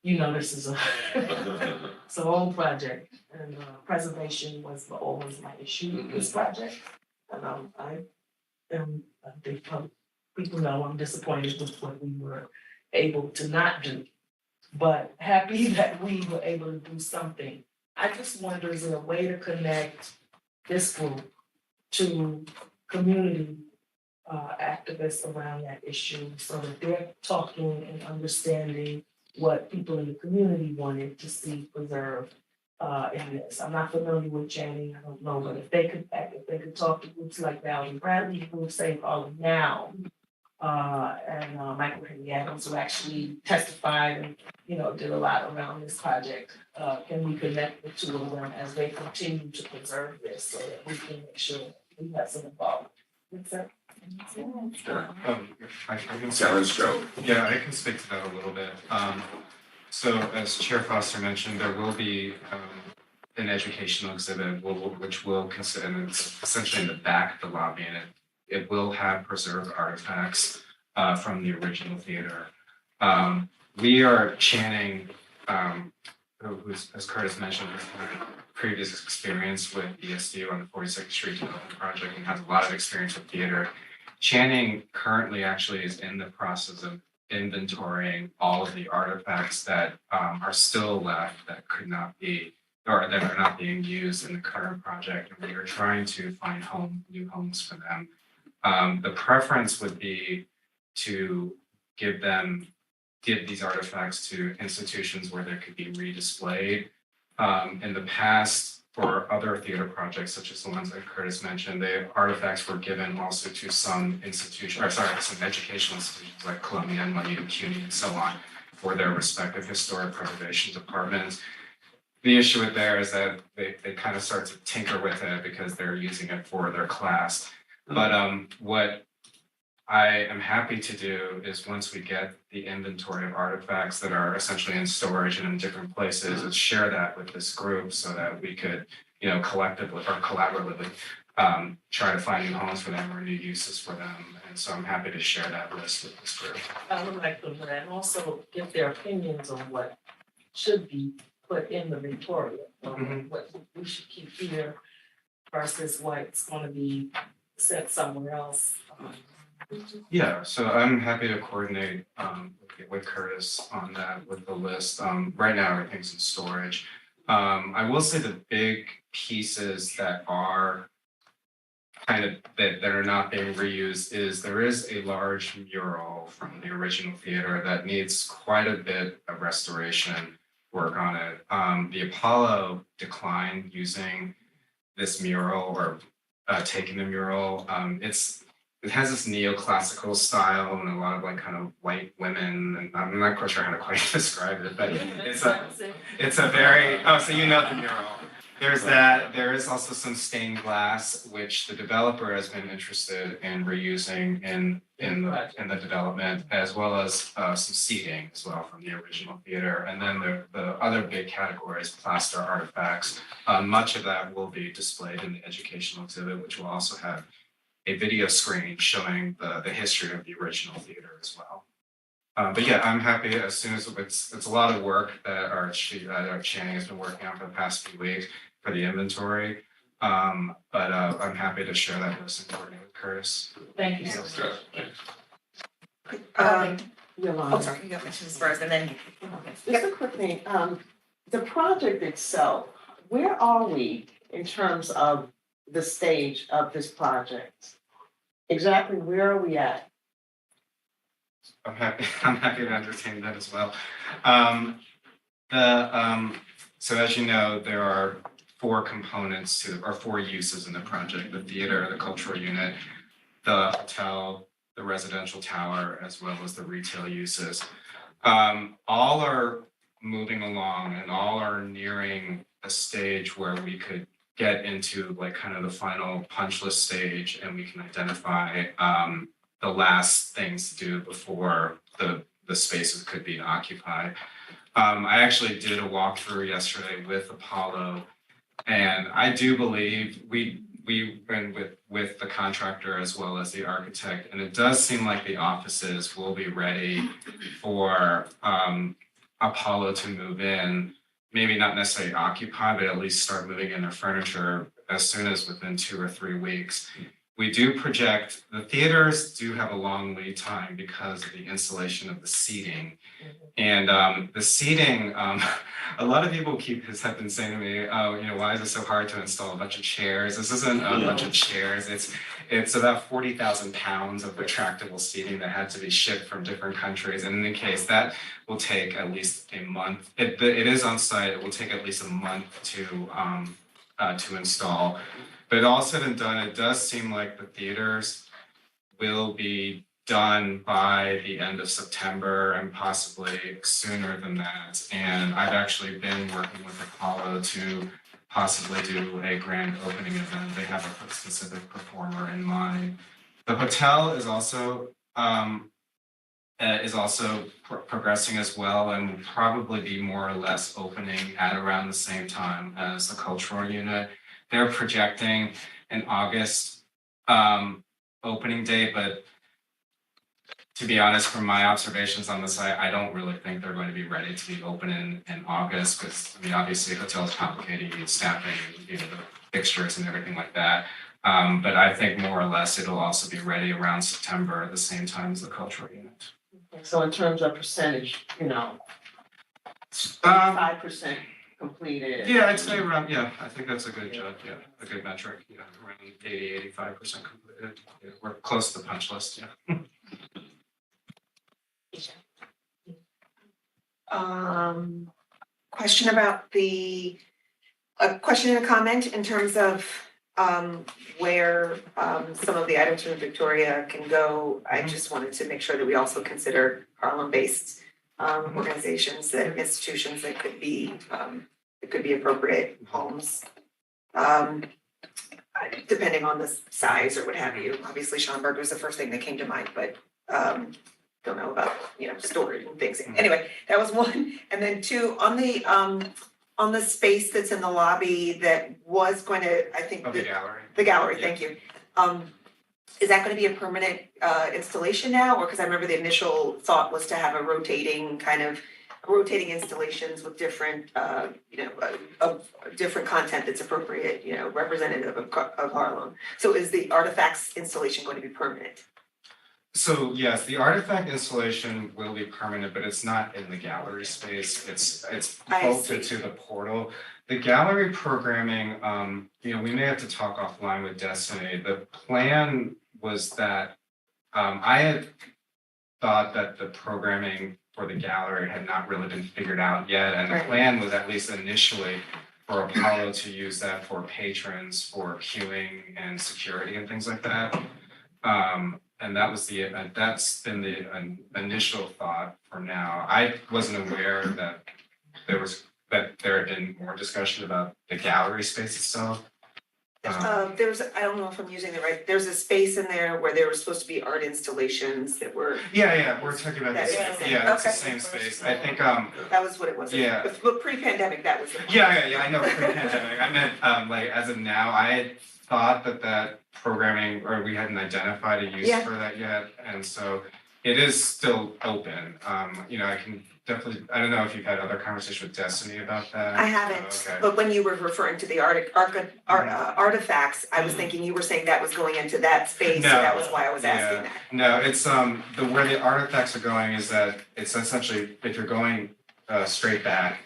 You know, this is it's an old project, and preservation was always my issue with this project. And I think people know I'm disappointed with what we were able to not do, but happy that we were able to do something. I just wonder, is there a way to connect this group to community activists around that issue so that they're talking and understanding what people in the community wanted to see preserved in this? I'm not familiar with Channing, I don't know, but if they could talk to groups like Valerie Bradley, who would say Harlem Now, and Michael Henry Adams, who actually testified and did a lot around this project. Can we connect the two of them as they continue to preserve this so that we can make sure we have some involvement? Sure. I can Challenge Joe. Yeah, I can speak to that a little bit. So as Chair Foster mentioned, there will be an educational exhibit which will consider, and it's essentially in the back of the lobby, and it will have preserved artifacts from the original theater. We are Channing, who's, as Curtis mentioned, has had previous experience with ESD on the 42nd Street Development Project and has a lot of experience with theater. Channing currently actually is in the process of inventorying all of the artifacts that are still left that could not be, or that are not being used in the current project. And we are trying to find new homes for them. The preference would be to give these artifacts to institutions where they could be redisplayed. In the past, for other theater projects, such as the ones that Curtis mentioned, the artifacts were given also to some educational institutions like Columbia, NYU, CUNY, and so on, for their respective historic preservation departments. The issue with there is that they kind of start to tinker with it because they're using it for their class. But what I am happy to do is once we get the inventory of artifacts that are essentially in storage and in different places, is share that with this group so that we could, collectively or collaboratively try to find new homes for them or new uses for them. And so I'm happy to share that list with this group. I would like to that and also get their opinions on what should be put in the Victoria, what we should keep here versus what's going to be sent somewhere else. Yeah, so I'm happy to coordinate with Curtis on that with the list. Right now, everything's in storage. I will say the big pieces that are that are not being reused is there is a large mural from the original theater that needs quite a bit of restoration work on it. The Apollo declined using this mural or taking the mural. It has this neoclassical style and a lot of kind of white women, and I'm not quite sure how to quite describe it, but it's a very, so you know the mural. There's that. There is also some stained glass, which the developer has been interested in reusing in the development, as well as some seating as well from the original theater. And then the other big category is plaster artifacts. Much of that will be displayed in the educational exhibit, which will also have a video screen showing the history of the original theater as well. But yeah, I'm happy as soon as it's a lot of work that our Channing has been working on for the past few weeks for the inventory. But I'm happy to share that most important with Curtis. Thank you so much. Oh, sorry, you got mentions first and then. Just a quick thing, the project itself, where are we in terms of the stage of this project? Exactly where are we at? I'm happy to entertain that as well. So as you know, there are four components or four uses in the project: the theater, the cultural unit, the hotel, the residential tower, as well as the retail uses. All are moving along and all are nearing a stage where we could get into like kind of the final punch list stage, and we can identify the last things to do before the spaces could be occupied. I actually did a walkthrough yesterday with Apollo, and I do believe we went with the contractor as well as the architect, and it does seem like the offices will be ready for Apollo to move in. Maybe not necessarily occupy, but at least start moving in their furniture as soon as within 2 or 3 weeks. We do project, the theaters do have a long lead time because of the installation of the seating. And the seating, a lot of people have been saying to me, oh, you know, why is it so hard to install a bunch of chairs? This isn't a bunch of chairs. It's about 40,000 pounds of retractable seating that had to be shipped from different countries. And in any case, that will take at least a month. It is on site. It will take at least a month to install. But all said and done, it does seem like the theaters will be done by the end of September and possibly sooner than that. And I've actually been working with Apollo to possibly do a grand opening event. They have a specific performer in mind. The hotel is also progressing as well, and will probably be more or less opening at around the same time as the cultural unit. They're projecting an August opening date, but to be honest, from my observations on the site, I don't really think they're going to be ready to be open in August, because I mean, obviously a hotel is complicated, you need staffing, you know, the fixtures and everything like that. But I think more or less it'll also be ready around September at the same time as the cultural unit. So in terms of percentage, you know, 5% completed. Yeah, I'd say around, yeah, I think that's a good judge, yeah, a good metric, yeah, around 85% completed. Yeah, we're close to the punch list, yeah. Question about a question and a comment in terms of where some of the items from Victoria can go. I just wanted to make sure that we also consider Harlem-based organizations, that institutions that could be appropriate homes. Depending on the size or what have you. Obviously, Schomburg was the first thing that came to mind, but don't know about, you know, storage and things. Anyway, that was one. And then two, on the space that's in the lobby that was going to, I think. The gallery. The gallery, Yeah. thank you. Is that gonna be a permanent installation now? Or, because I remember the initial thought was to have a rotating installations with different, of different content that's appropriate, you know, representative of Harlem. So is the artifacts installation going to be permanent? So yes, the artifact installation will be permanent, but it's not in the gallery space. It's bolted to the portal. The gallery programming, you know, we may have to talk offline with Destiny. The plan was that I had thought that the programming for the gallery had not really been figured out yet, and the plan was, at least initially, for Apollo to use that for patrons, for queuing and security and things like that. And that was that's been the initial thought for now. I wasn't aware that there had been more discussion about the gallery space itself. There's, I don't know if I'm using the right, there's a space in there where there were supposed to be art installations that were. Yeah, we're talking about this. Yeah, it's the same space. I think that was what it was. Yeah. But pre-pandemic, that was the plan. Yeah, I know pre-pandemic. I meant like as of now, I had thought that programming, or we hadn't identified a use for that yet, and so it is still open. You know, I can definitely, I don't know if you've had other conversation with Destiny about that. I haven't, Okay. but when you were referring to the artifacts, I was thinking you were saying that was going into that space, so No. that was why I was asking that. No, it's where the artifacts are going is that it's essentially if you're going straight back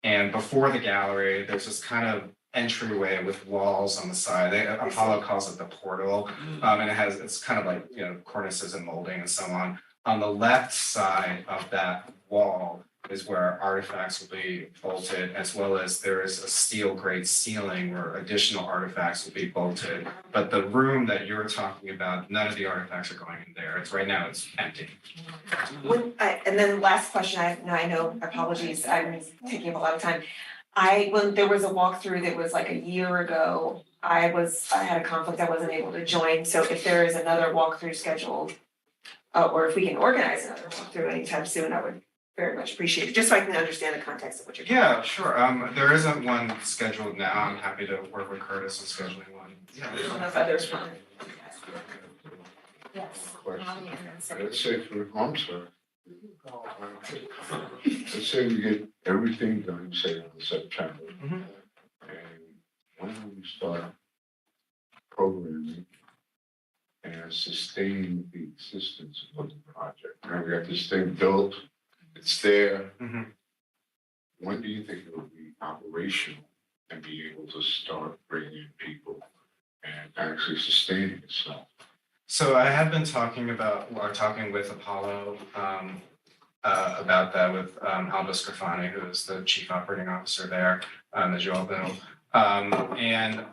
and before the gallery, there's this kind of entryway with walls on the side. Apollo calls it the portal, and it's kind of like cornices and molding and so on. On the left side of that wall is where artifacts will be bolted, as well as there is a steel grate ceiling where additional artifacts will be bolted. But the room that you're talking about, none of the artifacts are going in there. Right now it's empty. And then last question, I know, apologies, I'm taking up a lot of time. When there was a walkthrough that was like a year ago, I had a conflict, I wasn't able to join. So if there is another walkthrough scheduled, or if we can organize another walkthrough anytime soon, I would very much appreciate it, just so I can understand the context of what you're talking about. Yeah, sure. There isn't one scheduled now. I'm happy to work with Curtis on scheduling one. I don't know if others want. Yes. Let's say I'm sorry. Let's say we get everything done, say in September. And when will we start programming and sustaining the existence of the project? Now we got this thing built, it's there. When do you think it will be operational and be able to start bringing in people and actually sustaining itself? So I have been talking with Apollo about that with Aldo Scrofani, who is the chief operating officer there, as you all know. And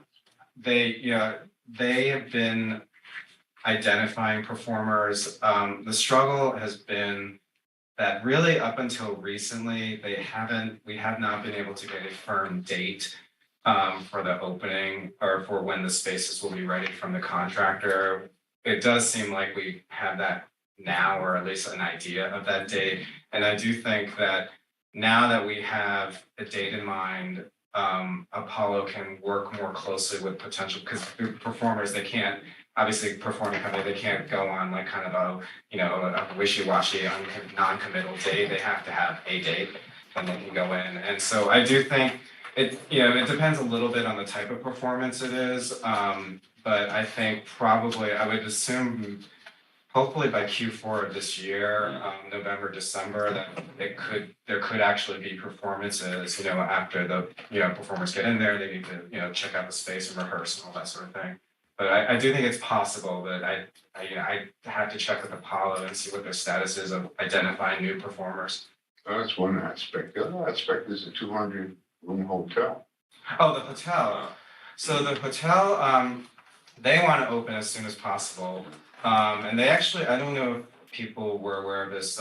they have been identifying performers. The struggle has been that really up until recently, we have not been able to get a firm date for the opening or for when the spaces will be ready from the contractor. It does seem like we have that now, or at least an idea of that date. And I do think that now that we have a date in mind, Apollo can work more closely with potential, because the performers, they can't, obviously performing company, they can't go on like kind of a wishy-washy non-committal date. They have to have a date and they can go in. And so I do think it depends a little bit on the type of performance it is. But I think probably, I would assume, hopefully by Q4 of this year, November, December, that there could actually be performances, after the, performers get in there, they need to, check out the space and rehearse and all that sort of thing. But I do think it's possible, but I have to check with Apollo and see what their status is of identifying new performers. That's one aspect. The other aspect is a 200-room hotel. Oh, the hotel. So the hotel, they want to open as soon as possible. And they actually, I don't know if people were aware of this,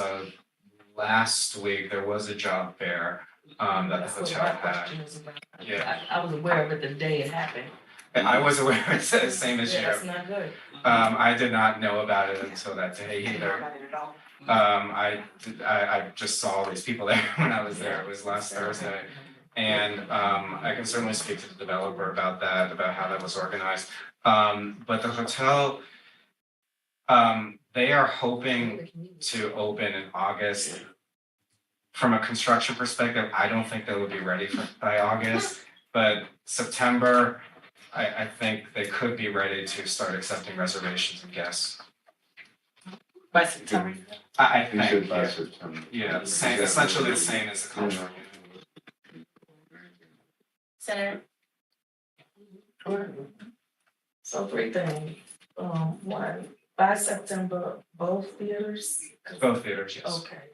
last week there was a job fair that the hotel had. Yeah. I was aware of it the day it happened. And I was aware it's the same as you. Yeah, that's not good. I did not know about it until that day either. I just saw all these people there when I was there. It was last Thursday. And I can certainly speak to the developer about that, about how that was organized. But the hotel, they are hoping to open in August. From a construction perspective, I don't think they will be ready by August, but September, I think they could be ready to start accepting reservations and guests. By September? I think, By September. yeah, essentially the same as the contract. Senator? So 3 things. One, by September, both theaters? Both theaters, yes. Okay.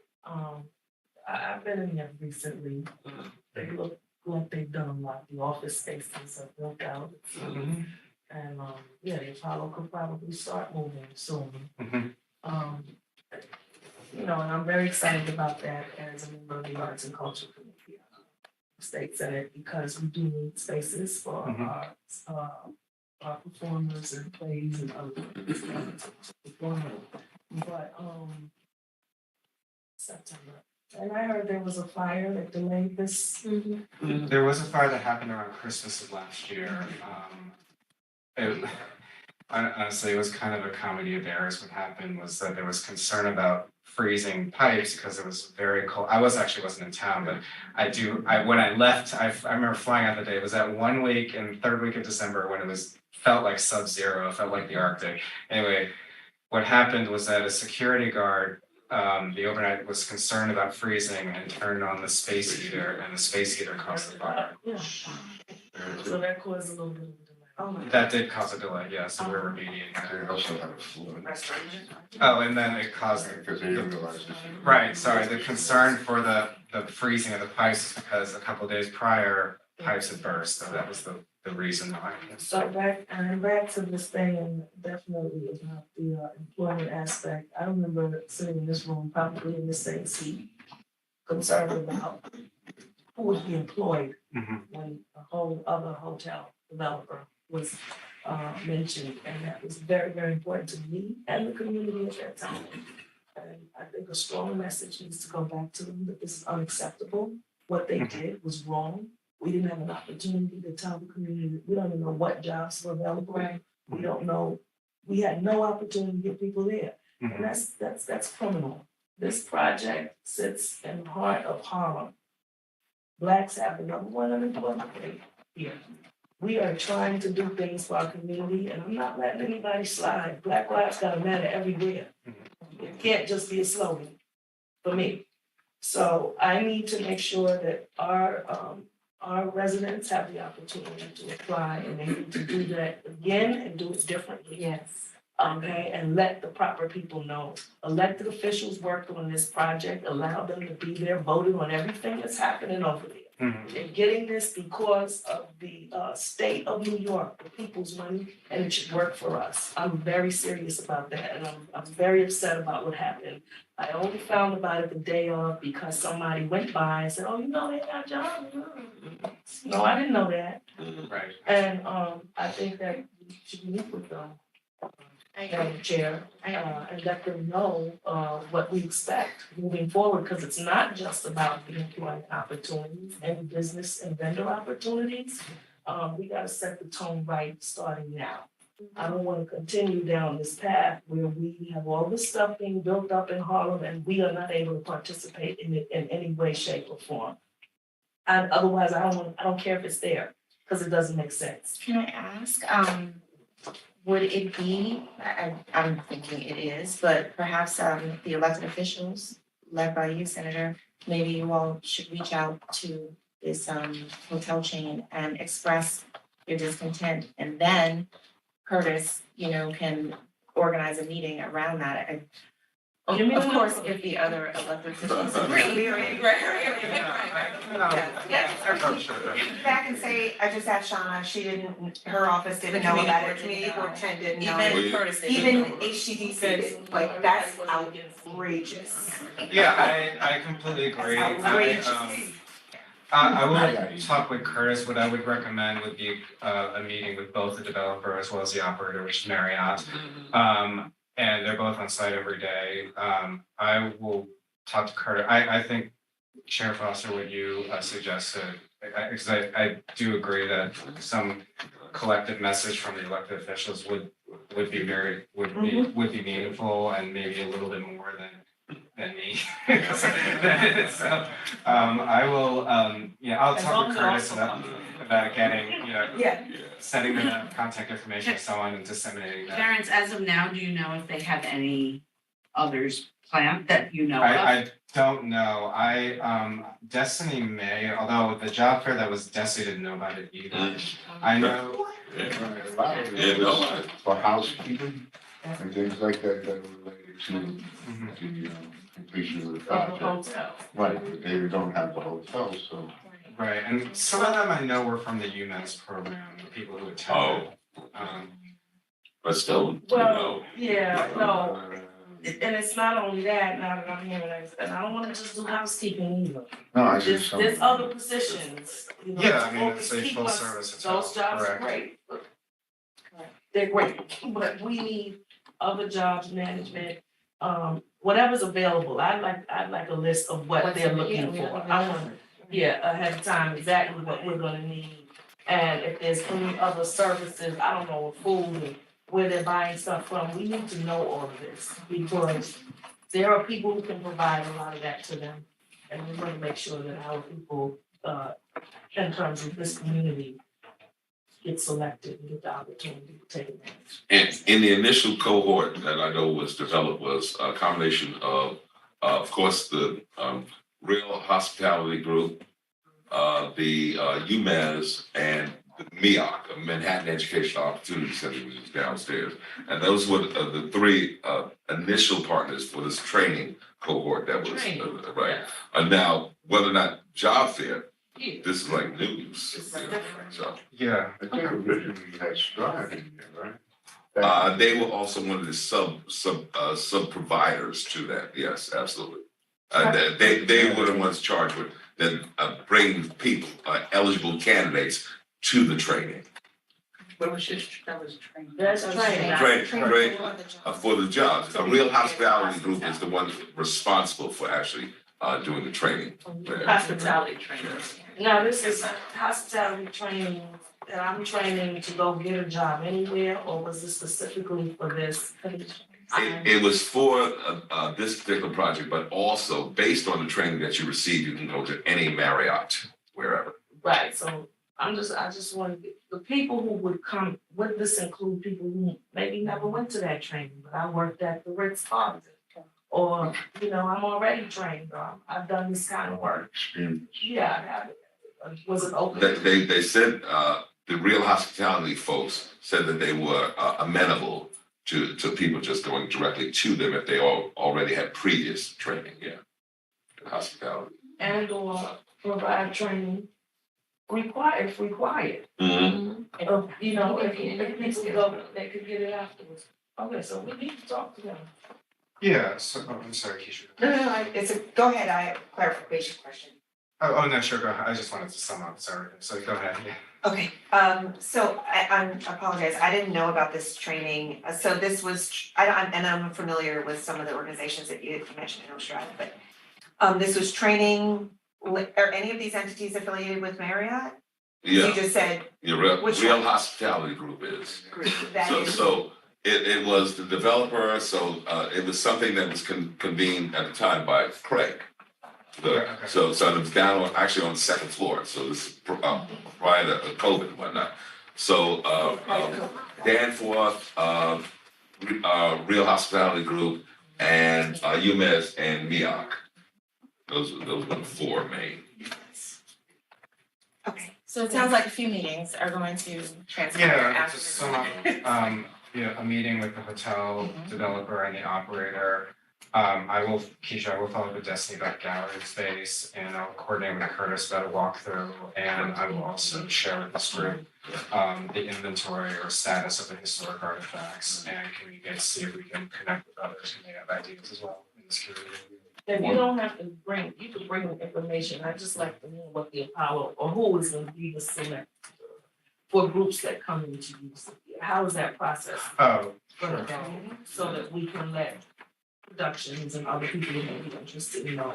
I've been in there recently. They look like they've done a lot. The office spaces are built out. And the Apollo could probably start moving soon. And I'm very excited about that as a member of the Arts and Culture Committee, State Senate, because we do need spaces for our performers and plays and other things. But September. And I heard there was a fire that delayed this. There was a fire that happened around Christmas of last year. Honestly, it was kind of a comedy of errors. What happened was that there was concern about freezing pipes because it was very cold. I wasn't in town, but when I left, I remember flying out the day. It was that 1 week in third week of December when it felt like sub-zero, felt like the Arctic. Anyway, what happened was that a security guard, the overnight, was concerned about freezing and turned on the space heater, and the space heater caused the fire. Yeah. So that caused a little bit of a delay. Oh my. That did cause a delay, yeah, so we're remediating that. They also have a flu. Oh, and then it caused Because they didn't realize this. right, sorry, the concern for the freezing of the pipes is because a couple of days prior, pipes had burst, so that was the reason why. So back to this thing, and definitely about the employment aspect. I remember sitting in this room, probably in the same seat, concerned about who would be employed when a whole other hotel developer was mentioned, and that was very, very important to me and the community at that time. And I think a strong message needs to go back to them that this is unacceptable. What they did was wrong. We didn't have an opportunity to tell the community that we don't even know what jobs were available. Right. We don't know. We had no opportunity to get people there, and that's criminal. This project sits in the heart of Harlem. Blacks have the #1 unemployment rate here. We are trying to do things for our community, and I'm not letting anybody slide. Black lives gotta matter everywhere. It can't just be a slogan for me. So I need to make sure that our residents have the opportunity to apply, and they need to do that again and do it differently. Yes. Okay, and let the proper people know. Elected officials worked on this project, allowed them to be there, voted on everything that's happening over there. They're getting this because of the state of New York, the people's money, and it should work for us. I'm very serious about that, and I'm very upset about what happened. I only found about it the day of because somebody went by and said, "Oh, you know they got jobs." No, I didn't know that. Right. And I think that we should meet with them, Madam Chair, and let them know what we expect moving forward, because it's not just about the employment opportunities and business and vendor opportunities. We gotta set the tone right starting now. I don't wanna continue down this path where we have all this stuff being built up in Harlem and we are not able to participate in it in any way, shape, or form. And otherwise, I don't care if it's there, because it doesn't make sense. Can I ask, would it be, I'm thinking it is, but perhaps the elected officials led by you, Senator, maybe you all should reach out to this hotel chain and express your discontent, and then Curtis, can organize a meeting around that. Of course, if the other elected officials agree. Back and say, I just asked Shauna, her office didn't know about it, community board 10 didn't know. Even Curtis didn't. Even HTDC didn't, like, that's outrageous. Yeah, I completely agree. I will talk with Curtis. What I would recommend would be a meeting with both the developer as well as the operator, which is Marriott. And they're both on site every day. I will talk to Curtis. I think Chair Foster, what you suggested, because I do agree that some collective message from the elected officials would be meaningful, and maybe a little bit more than me. So I will I'll talk with Curtis about getting setting the contact information of someone and disseminating that. Terrence, as of now, do you know if they have any others planned that you know of? I don't know. Destiny may, although the job fair that was Destiny didn't know about it either. I know. For housekeeping and things like that that are related to the completion of the project. Right, but they don't have the hotel, so. Right, and some of them I know were from the UMass program, the people who attended. But still, no. And it's not only that, now that I'm hearing it, and I don't wanna just do housekeeping either. No, I just. There's other positions, Yeah, I mean, it's a full service hotel. Those jobs are great. They're great, but we need other jobs, management, whatever's available. I'd like a list of what they're looking for. I want, ahead of time, exactly what we're gonna need. And if there's any other services, I don't know, food and where they're buying stuff from, we need to know all of this, because there are people who can provide a lot of that to them. And we want to make sure that our people, in terms of this community, get selected and get the opportunity to take advantage. And in the initial cohort that I know was developed was a combination of course, the Real Hospitality Group, the UMES, and the MEOC, Manhattan Educational Opportunity Center, which is downstairs. And those were the three initial partners for this training cohort that was right. And now, whether or not job fair, this is like news. So Yeah. I think originally you had Strive in there, right? they were also one of the sub providers to that. Yes, absolutely. They were the ones charged with then bringing people, eligible candidates to the training. What was this, that was training? That's training. Training for the jobs. A Real Hospitality Group is the one responsible for actually doing the training. Hospitality training. Now, this is hospitality training, and I'm training to go get a job anywhere, or was this specifically for this? It was for this particular project, but also based on the training that you receive, you can go to any Marriott, wherever. Right, so I just wanted, the people who would come, would this include people who maybe never went to that training, but I worked at the Ritz-Carlton? Or, I'm already trained, I've done this kind of work. Yeah, I have. Was it open? They said, the Real Hospitality folks said that they were amenable to people just going directly to them if they already had previous training, hospitality. And or provide training if required. Mm-hmm. If people go, they could get it afterwards. Okay, so we need to talk to them. Yeah, so, I'm sorry, Keisha. No, go ahead, I have a clarification question. Oh, no, sure, go ahead. I just wanted to sum up, sorry. So go ahead, yeah. Okay, so I apologize, I didn't know about this training, so this was, I'm familiar with some of the organizations that you mentioned in Australia, but this was training, are any of these entities affiliated with Marriott? Yeah. You just said. Your Real Which one? Hospitality Group is. That So it was the developer, so it was something that was convened at the time by Craig. So it was down actually on the second floor, so this is prior to COVID and whatnot. So Danforth, Real Hospitality Group, and UMES and MEOC. Those were the four main. Okay. So it sounds like a few meetings are going to transpire Yeah, after. just sum up, a meeting with the hotel developer and the operator. Keisha, I will follow up with Destiny about gallery space, and I'll coordinate with Curtis about a walkthrough, and I will also share with this group the inventory or status of the historic artifacts, and communicate to see if we can connect with others who may have ideas as well in this community. And you don't have to you can bring information, I just like to know what the Apollo, or who is gonna be the select for groups that come into use. How is that process? Oh, gonna go, so that we can let productions and other people who may be interested in know.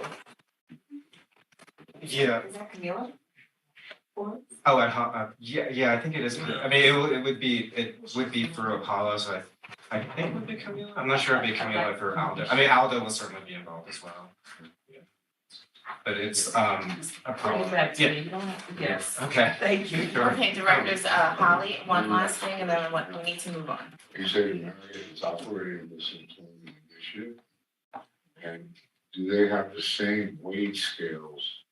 Yeah. Is that Camila? Oh, yeah, I think it is. I mean, it would be through Apollo, so I think it would be Camila. I'm not sure it'd be Camila through Aldo. I mean, Aldo will certainly be involved as well. Yeah. But it's Bring it back to me, you don't have to guess. Okay. Thank you. Okay, directors, Holly, one last thing, and then we need to move on. You say Marriott is operating this employment initiative? And do they have the same wage scales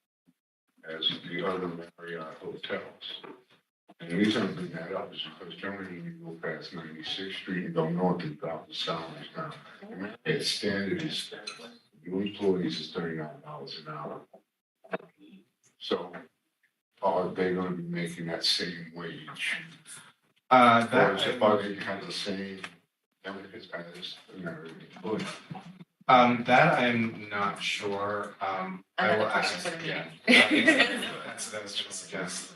as the other Marriott hotels? And the reason I bring that up is because generally when you go past 96th Street and go north about the salaries now. The Marriott standard is, your employees is $39 an hour. So are they gonna be making that same wage? Or is it, are they kind of the same benefits as American employees? That I'm not sure. I Another will question ask, for the yeah. meeting. That was just a guess.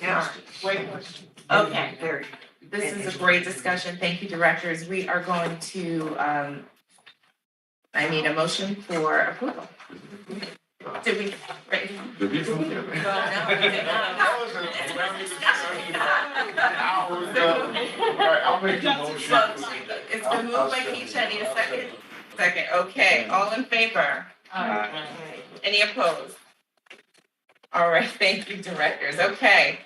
Yeah, great question. Okay, this is a great discussion. Thank you, directors. We are going to, I need a motion for approval. Did we? Right. Did we? No, we did not. I'll make the motion. It's been moved by Keisha. I need a second. Second, okay, all in favor? Any opposed? All right, thank you, directors, okay.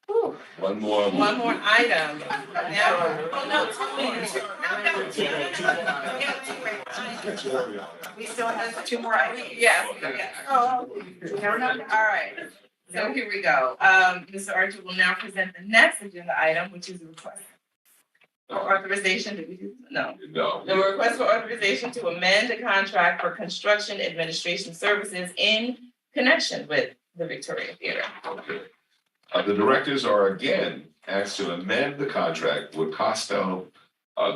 Whew, One more. one more item. Now, oh, no, two more. We still have two more items. Yes, yes. Oh, all right. So here we go. Mr. Archer will now present the next agenda item, which is a request for authorization. Did we do? No. No. The request for authorization to amend the contract for construction administration services in connection with the Victoria Theater. Okay. The directors are again asked to amend the contract with Costello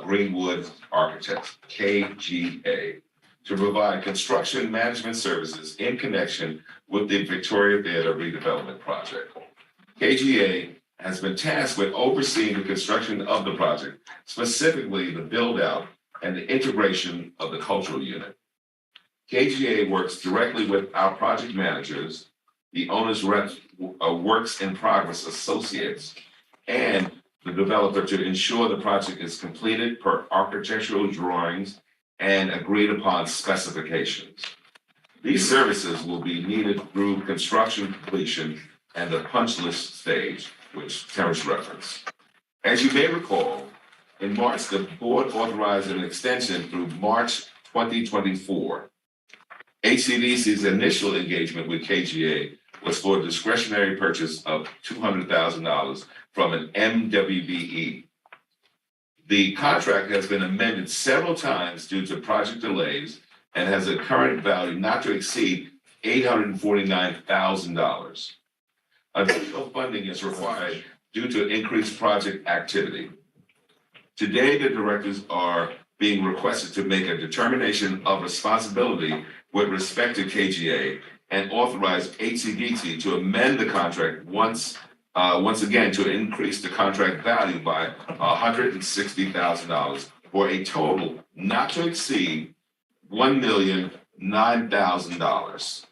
Greenwood Architects, KGA, to provide construction management services in connection with the Victoria Theater redevelopment project. KGA has been tasked with overseeing the construction of the project, specifically the build-out and the integration of the cultural unit. KGA works directly with our project managers, the owner's works in progress associates, and the developer to ensure the project is completed per architectural drawings and agreed upon specifications. These services will be needed through construction completion and the punch list stage, which Terrence referenced. As you may recall, in March, the board authorized an extension through March 2024. HCDC's initial engagement with KGA was for a discretionary purchase of $200,000 from an MWBE. The contract has been amended several times due to project delays and has a current value not to exceed $849,000. Additional funding is required due to increased project activity. Today, the directors are being requested to make a determination of responsibility with respect to KGA and authorize HCDC to amend the contract once again to increase the contract value by $160,000 for a total not to exceed $1,009,000.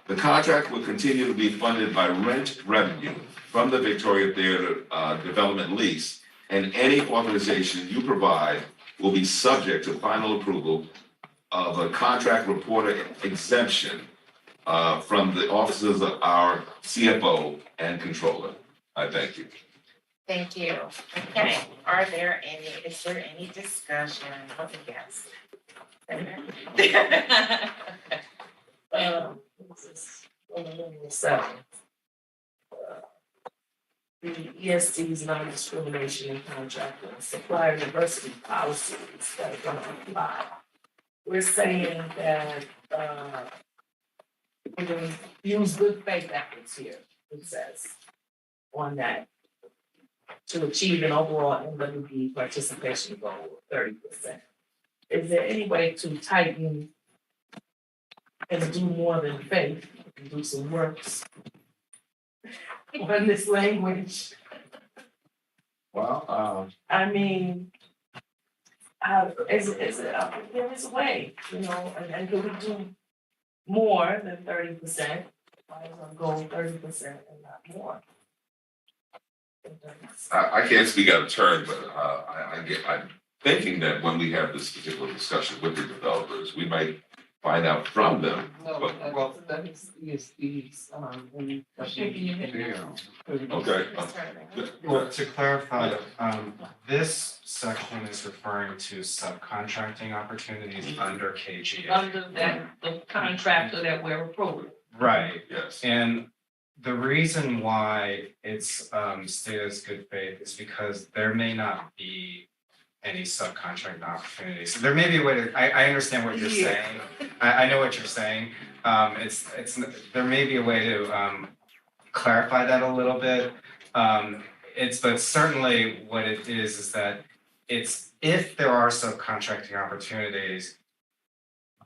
The contract will continue to be funded by rent revenue from the Victoria Theater development lease, and any authorization you provide will be subject to final approval of a contract reporter exemption from the offices of our CFO and controller. I thank you. Thank you. Okay, is there any discussion? Let me guess. This is on number 7. The ESD's non-discrimination in contract and supplier diversity policies that are going to apply. We're saying that we're going to use good faith efforts here, it says, on that, to achieve an overall MWP participation goal of 30%. Is there any way to tighten and do more than faith, and do some works on this language? Well, I mean, there is a way, and could we do more than 30%? Why is our goal 30% and not more? I can't speak out of turn, but I'm thinking that when we have this particular discussion with the developers, we might find out from them. That is ESD's, Okay. Well, to clarify, this section is referring to subcontracting opportunities under KGA. under the contractor that we're approving. Right, Yes. and the reason why it's stated as good faith is because there may not be any subcontract opportunities. There may be a way to, I understand what you're saying. I know what you're saying. There may be a way to clarify that a little bit. But certainly what it is that it's, if there are subcontracting opportunities,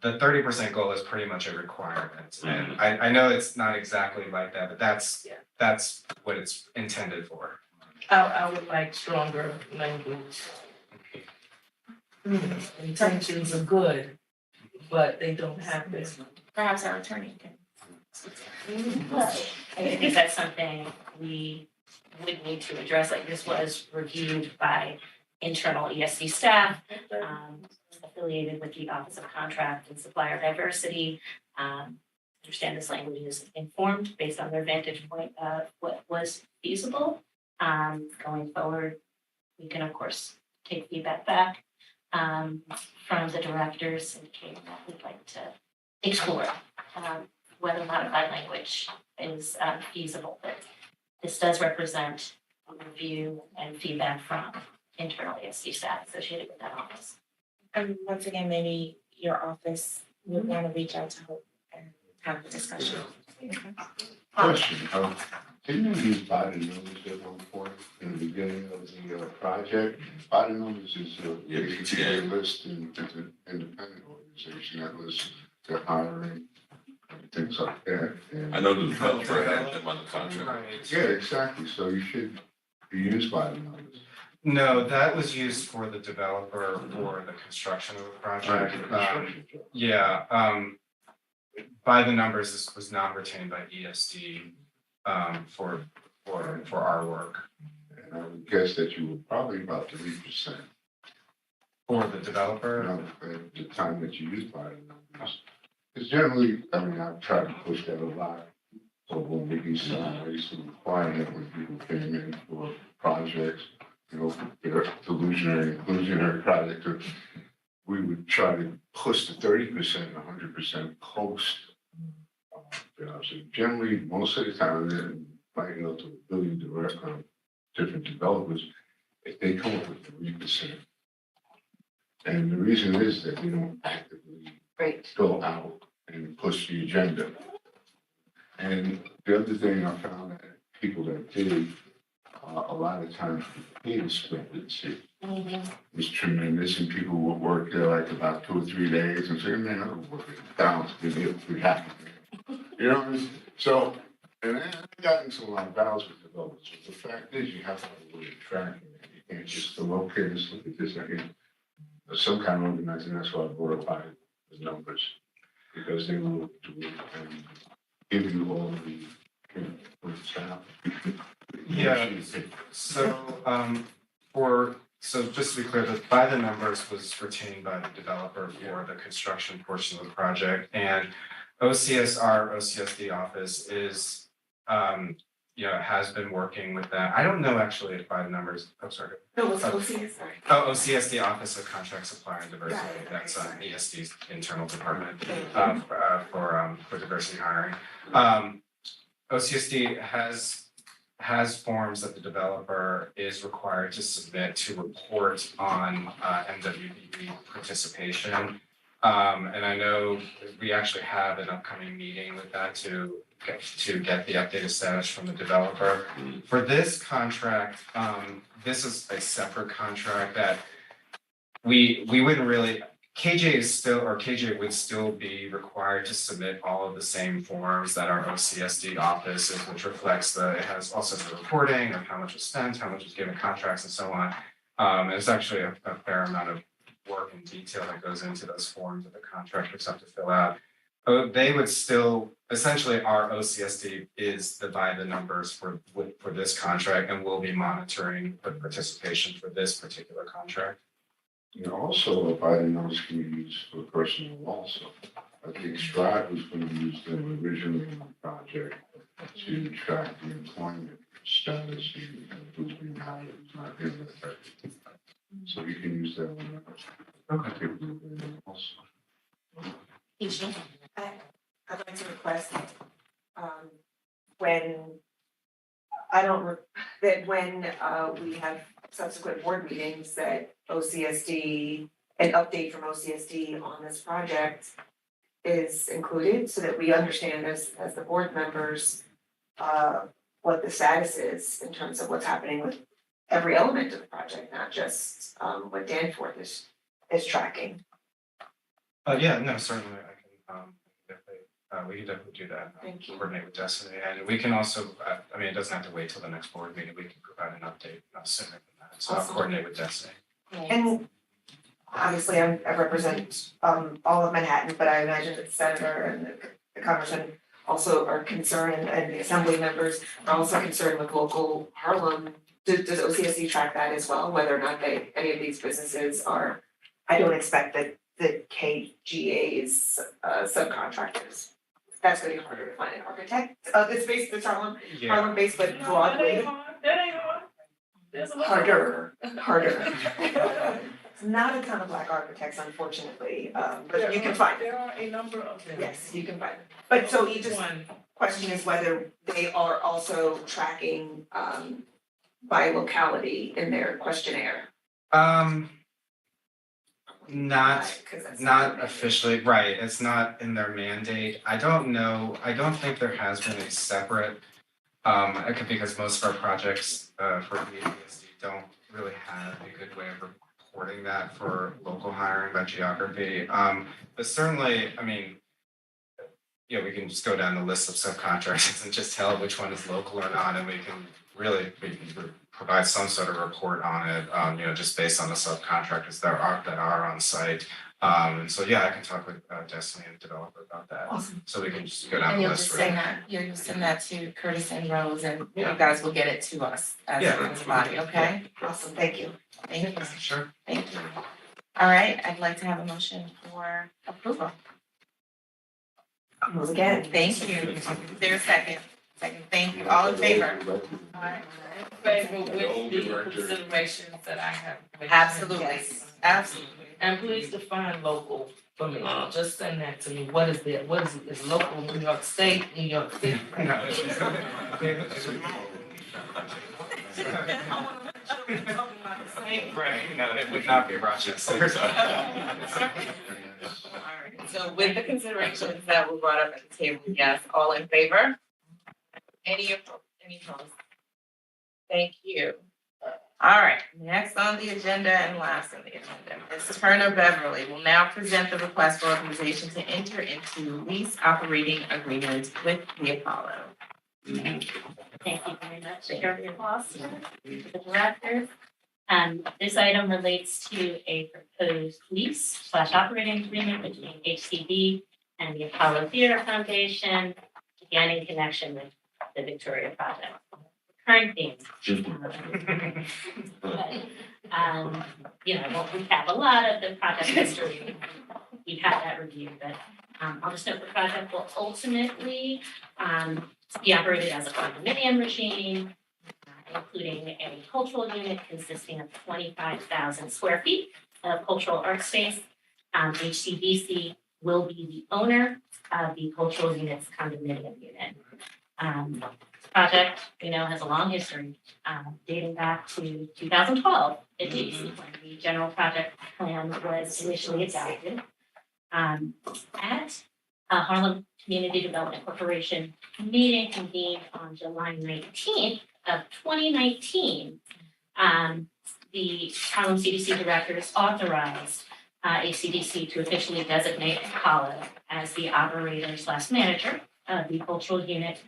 the 30% goal is pretty much a requirement. And I know it's not exactly like that, but that's what it's intended for. I would like stronger language. Intentions are good, but they don't have this. Perhaps our attorney can. I think that's something we would need to address, like this was reviewed by internal ESD staff. affiliated with the Office of Contract and Supplier Diversity. Understand this language is informed based on their vantage point of what was feasible. Going forward, we can of course take feedback back from the directors indicating that we'd like to explore whether modified language is feasible. But this does represent a review and feedback from internal ESD staff associated with that office. And once again, maybe your office would want to reach out to Hope and have the discussion. Question, didn't you use body numbers at one point in the beginning of the project? Body numbers is basically a list in an independent organization that lists their hiring and things like that. And I know the developer had them on the contract. yeah, exactly. So you should use body numbers. No, that was used for the developer for the construction of the project. By the numbers, this was not retained by ESD for our work. And I would guess that you were probably about 3%. For the developer? At the time that you use body numbers. Because generally, I mean, I've tried to push that a lot. So when we decide, I used to require that when people came in for projects, you know, their inclusionary project, we would try to push the 30%, 100% post. So generally, most of the time, then, like, you know, to a billion different developers, if they come up with 3%. And the reason is that we don't actively go out and push the agenda. And the other thing I found that people that did, a lot of times the pay discrepancy was tremendous, and people would work there like about 2 or 3 days and say, man, I'm working down to be able to be happy. You know what I mean? So, and I got into a lot of battles with developers. But the fact is, you have to have a way of tracking it. You can't just go, okay, let's look at this again. Some kind of organizing, that's why I brought up the numbers, because they will do it and give you all the staff. Yeah, so just to be clear, the by the numbers was retained by the developer for the construction portion of the project, and our OCSD office is, has been working with that. I don't know actually if by the numbers, No, it's OCS, sorry. OCSD Office of Contract Supplier and Diversity, that's ESD's internal department for diversity hiring. OCSD has forms that the developer is required to submit to report on MWBB participation. And I know we actually have an upcoming meeting with that to get the updated status from the developer. For this contract, this is a separate contract that we wouldn't really, KJ would still be required to submit all of the same forms that our OCSD office is, which reflects it has also the reporting of how much was spent, how much was given contracts and so on. And it's actually a fair amount of work and detail that goes into those forms that the contractors have to fill out. They would still, essentially our OCSD is by the numbers for this contract, and we'll be monitoring the participation for this particular contract. You know, also, by the numbers can be used for personal also. I think Stride was going to use them originally in the project to track the employment status and who's being hired, who's not being affected. So you can use that one. Okay. Also. I'd like to request, when we have subsequent board meetings, that an update from OCSD on this project is included, so that we understand as the board members, what the status is in terms of what's happening with every element of the project, not just what Danforth is tracking. Yeah, no, certainly I can we can definitely do that. Thank you. Coordinate with Destiny, and we can also, it doesn't have to wait till the next board meeting. We can provide an update sooner than that. So I'll coordinate with Destiny. And obviously, I represent all of Manhattan, but I imagine that the senator and the congressman also are concerned, and the assembly members are also concerned with local Harlem. Does OCSD track that as well, whether or not any of these businesses are I don't expect that the KGA's subcontractors. That's gonna be harder to find an architect, it's based, it's Harlem based, but broadly That ain't hard. There's a lot. harder. It's not a ton of black architects, unfortunately, but you can find There them. are a number of them. Yes, you can find them. But so you just, One. question is whether they are also tracking by locality in their questionnaire. Not, Because that's not officially, right, it's not in their mandate. I don't know, I don't think there has been a separate, it could because most of our projects, for ESD don't really have a good way of reporting that for local hiring by geography. But certainly, I mean, you know, we can just go down the list of subcontractors and just tell which one is local or not, and we can provide some sort of report on it, you know, just based on the subcontractors that are on site. And so, yeah, I can talk with Destiny and the developer about that. Awesome. So we can just go down And the you'll list. just send that, you'll send that to Curtis and Rose, and you guys will get it to us as a body, okay? Awesome, thank you. Thank you. Sure. Thank you. All right, I'd like to have a motion for approval. Again, Thank you. Is there a second? Second, thank you. All in favor? Favor with the considerations that I have. mentioned. Absolutely, absolutely. And please define local for me, just send that to me, what is it, is local New York State, New York City? Right, no, it would not be Rochester. All right, so with the considerations that were brought up at the table, yes, all in favor? Any opposed? Thank you. All right, next on the agenda and last on the agenda, Ms. Turner Beverly will now present the request for authorization to enter into lease operating agreement with the Apollo. Thank you very much, Chair Foster, the director. This item relates to a proposed lease / operating agreement between HCB and the Apollo Theater Foundation, again in connection with the Victoria project. Current themes. But, you know, I won't recap a lot of the project history. We've had that reviewed, but I'll just note the project will ultimately be operated as a condominium regime, including a cultural unit consisting of 25,000 square feet of cultural art space. HCBC will be the owner of the cultural unit's condominium unit. This project, you know, has a long history, dating back to 2012, at least, when the general project plan was initially adopted. At Harlem Community Development Corporation meeting convened on July 19th of 2019, the Harlem CDC directors authorized HCDC to officially designate Apollo as the operator / manager of the cultural unit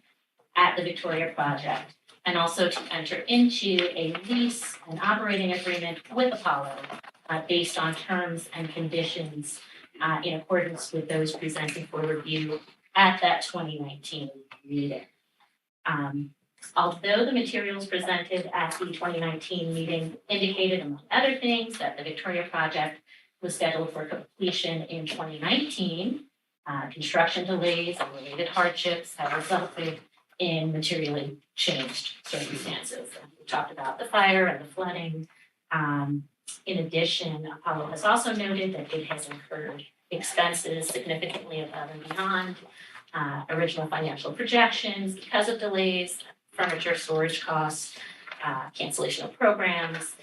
at the Victoria project, and also to enter into a lease and operating agreement with Apollo based on terms and conditions in accordance with those presented for review at that 2019 meeting. Although the materials presented at the 2019 meeting indicated, among other things, that the Victoria project was scheduled for completion in 2019, construction delays and related hardships have resulted in materially changed circumstances. We talked about the fire and the flooding. In addition, Apollo has also noted that it has incurred expenses significantly above and beyond original financial projections because of delays, furniture storage costs, cancellation of programs,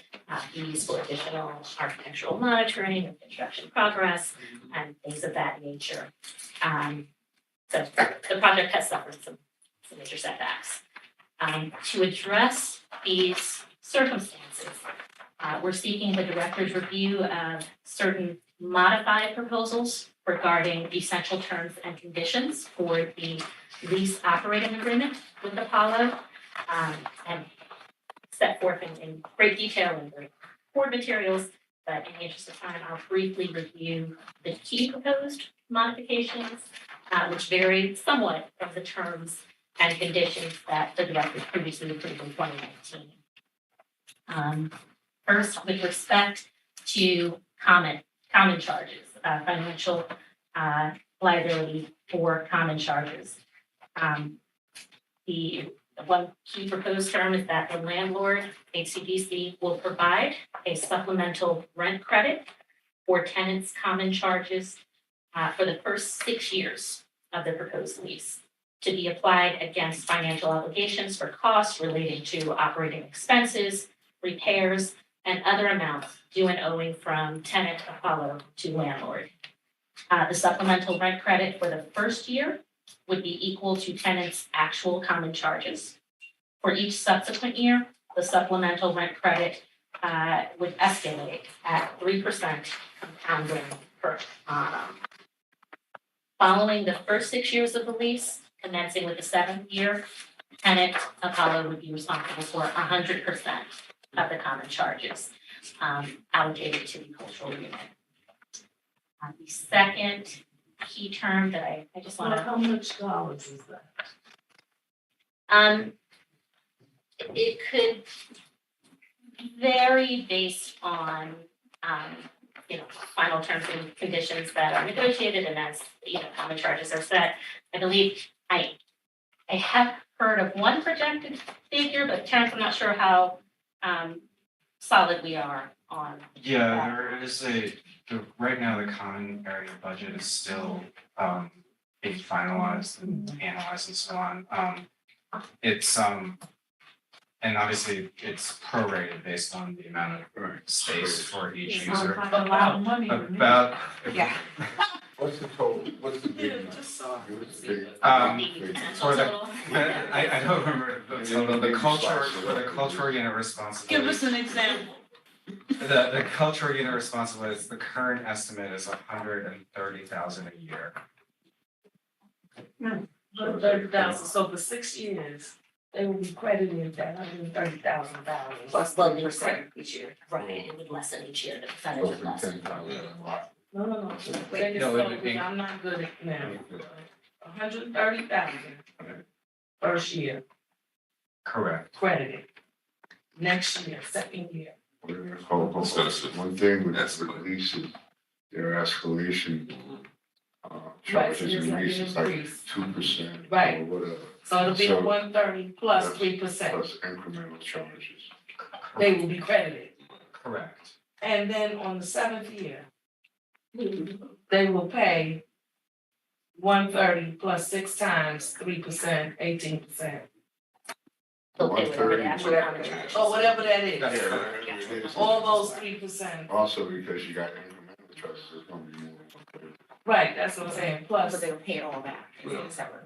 fees for additional architectural monitoring of construction progress, and things of that nature. So the project has suffered some major setbacks. To address these circumstances, we're seeking the director's review of certain modified proposals regarding essential terms and conditions for the lease operating agreement with Apollo, and set forth in great detail in the board materials, but in the interest of time, I'll briefly review the key proposed modifications, which vary somewhat from the terms and conditions that the director previously approved in 2019. First, with respect to comment common charges, financial liability for common charges. The one key proposed term is that the landlord, HCDC, will provide a supplemental rent credit for tenants' common charges for the first 6 years of the proposed lease, to be applied against financial obligations for costs relating to operating expenses, repairs, and other amounts due and owing from tenant Apollo to landlord. The supplemental rent credit for the first year would be equal to tenants' actual common charges. For each subsequent year, the supplemental rent credit would escalate at 3% compounding per annum. Following the first 6 years of the lease, commencing with the 7th year, tenant Apollo would be responsible for 100% of the common charges allocated to the cultural unit. The second key term that I just want to. How much dollars is that? It could vary based on, final terms and conditions that are negotiated, and as, common charges are set. I believe I have heard of one projected figure, but Terrence, I'm not sure how, solid we are on. Yeah, there is right now the common area budget is still being finalized and analyzed and so on. It's and obviously it's prorated based on the amount of space for each user. A lot of money. About Yeah. What's the total, what's the big amount? For the, I don't remember the total, the cultural unit responsibility. Give us an example. The cultural unit responsibility, the current estimate is 130,000 a year. 130,000, so for 6 years, they will be credited that $130,000. Plus 1% each year. Right, it would lessen each year, the percentage of less. No. No, it would I'm not good at now. 130,000 first year Correct. credited. Next year, second year. Hold. One thing with leases, their escalation charges and leases like 2% or Right. whatever. So it'll be So 130 plus 3%. Plus incremental charges. They will be credited. Correct. And then on the 7th year, they will pay 130 plus 6 times 3%, 18%. They'll pay whatever the actual common charge is. Or whatever that is. Yeah. All those 3%. Also, because you got incremental charges, it's gonna be more. Right, that's what I'm saying, plus. But they'll pay it all back. Is that what?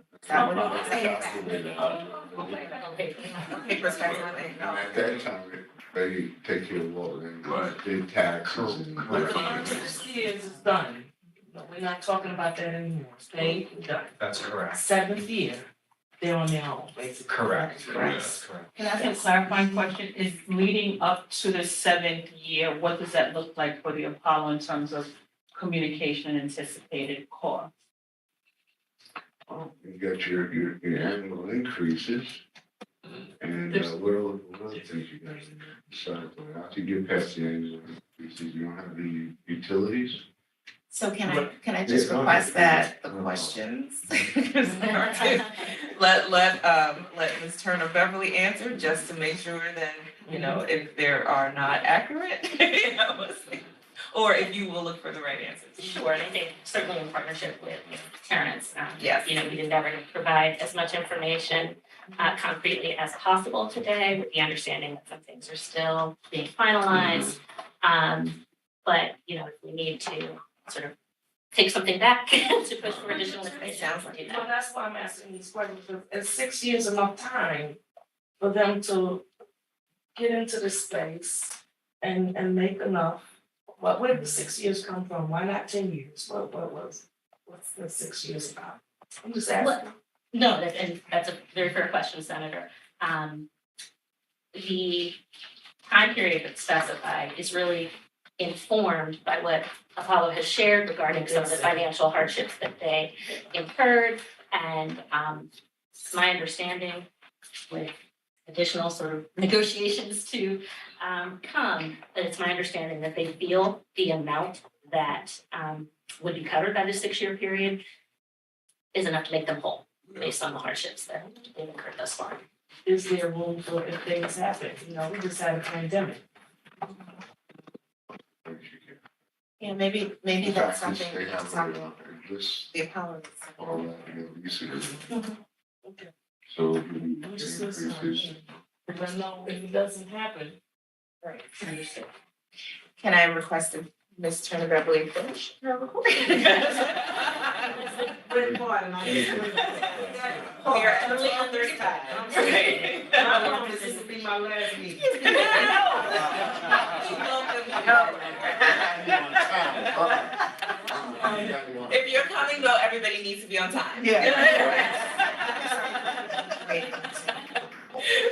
Papers back on it. And at that time, they take care of all the big taxes and. When 6 years is done, no, we're not talking about that anymore, it's paid and done. That's correct. 7th year, they're on their own, basically. Correct. Right. Yes, correct. Can I ask a clarifying question? Is leading up to the 7th year, what does that look like for the Apollo in terms of communication and anticipated cost? You got your annual increases. And what other things you guys decide, after you get past the annual increases, you don't have the utilities? So can I just request that the questions? Let Ms. Turner Beverly answer, just to make sure that, if there are not accurate, or if you will look for the right answers. Sure, and I think certainly in partnership with Terrence. Yes. We endeavor to provide as much information concretely as possible today, with the understanding that some things are still being finalized. But, if we need to sort of take something back to push for additional information, we'll do Well, that. that's why I'm asking these questions, because is 6 years enough time for them to get into the space and make enough? Where did the 6 years come from? Why not 10 years? What's the 6 years about? I'm just asking. No, that's a very fair question, Senator. The time period that's specified is really informed by what Apollo has shared regarding some of the financial hardships that they incurred. And it's my understanding, with additional sort of negotiations to come, that it's my understanding that they feel the amount that would be covered by the 6-year period is enough to make them whole based on the hardships that they've incurred thus far. Is there room for if things happen? You know, we just had a pandemic. Yeah, maybe that's something They to have talk a about. list The Apollo. or leases. Okay. So we need I'm to just increase listening. this. But no, if it doesn't happen, Right, understood. Can I request that Ms. Turner Beverly finish her report? Good part, and I just. We are at 11:35. Okay. This will be my last meeting. If you're coming though, everybody needs to be on time.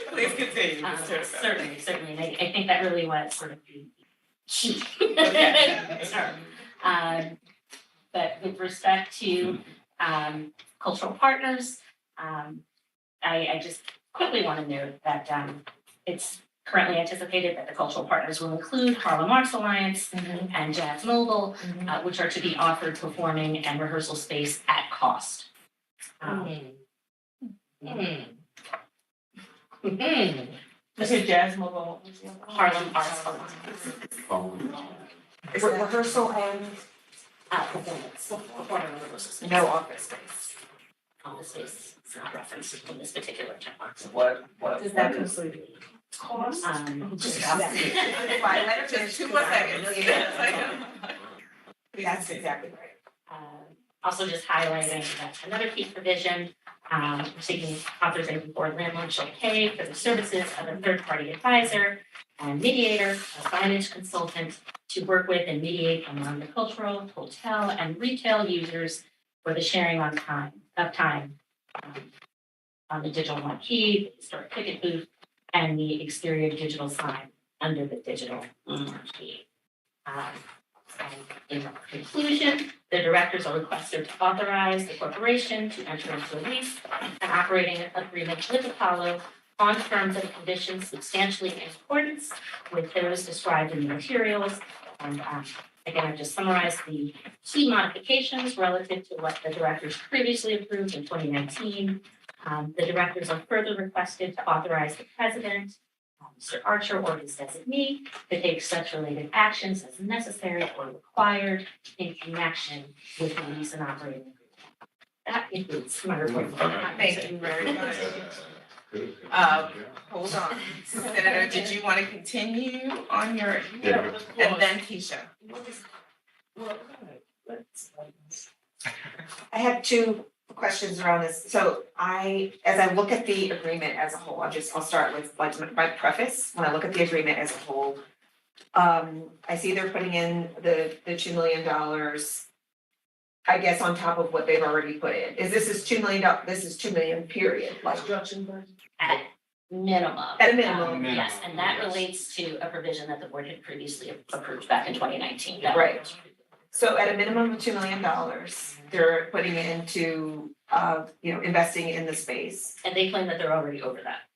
Please continue, Ms. Turner Beverly. Certainly, and I think that really was sort of the key. But with respect to cultural partners, I just quickly want to note that it's currently anticipated that the cultural partners will include Harlem Arts Alliance and Jazz Mobile, which are to be offered performing and rehearsal space at cost. Is it Jazz Mobile? Harlem Arts Alliance. Rehearsal and Performance, performing and rehearsal space. no office space. Office space is not referenced in this particular checkbox. What? Does that include cost? Just Just 2 more seconds. That's exactly right. Also just highlighting that another key provision, seeking authorization for landlord shall pay for the services of a third-party advisor and mediator, a signage consultant to work with and mediate among the cultural, hotel, and retail users for the sharing of time on the digital marquee, the historic ticket booth, and the exterior digital sign under the digital marquee. And in conclusion, the directors are requested to authorize the corporation to enter into a lease and operating agreement with Apollo on terms and conditions substantially in accordance with those described in the materials. And again, I've just summarized the key modifications relative to what the directors previously approved in 2019. The directors are further requested to authorize the president, Mr. Archer or his designee, to take such related actions as necessary or required in connection with the lease and operating agreement. That concludes my report. Thank you very much. Hold on. Senator, did you want to continue on your, and then Keisha? I have 2 questions around this. So as I look at the agreement as a whole, I'll start with like my preface. When I look at the agreement as a whole, I see they're putting in the $2 million, I guess, on top of what they've already put in. This is $2 million, this is $2 million, period, like. Construction budget? At minimum. At a minimum. Yes, and that relates to a provision that the board had previously approved back in 2019. Right. So at a minimum of $2 million, they're putting into, investing in the space. And they claim that they're already over that.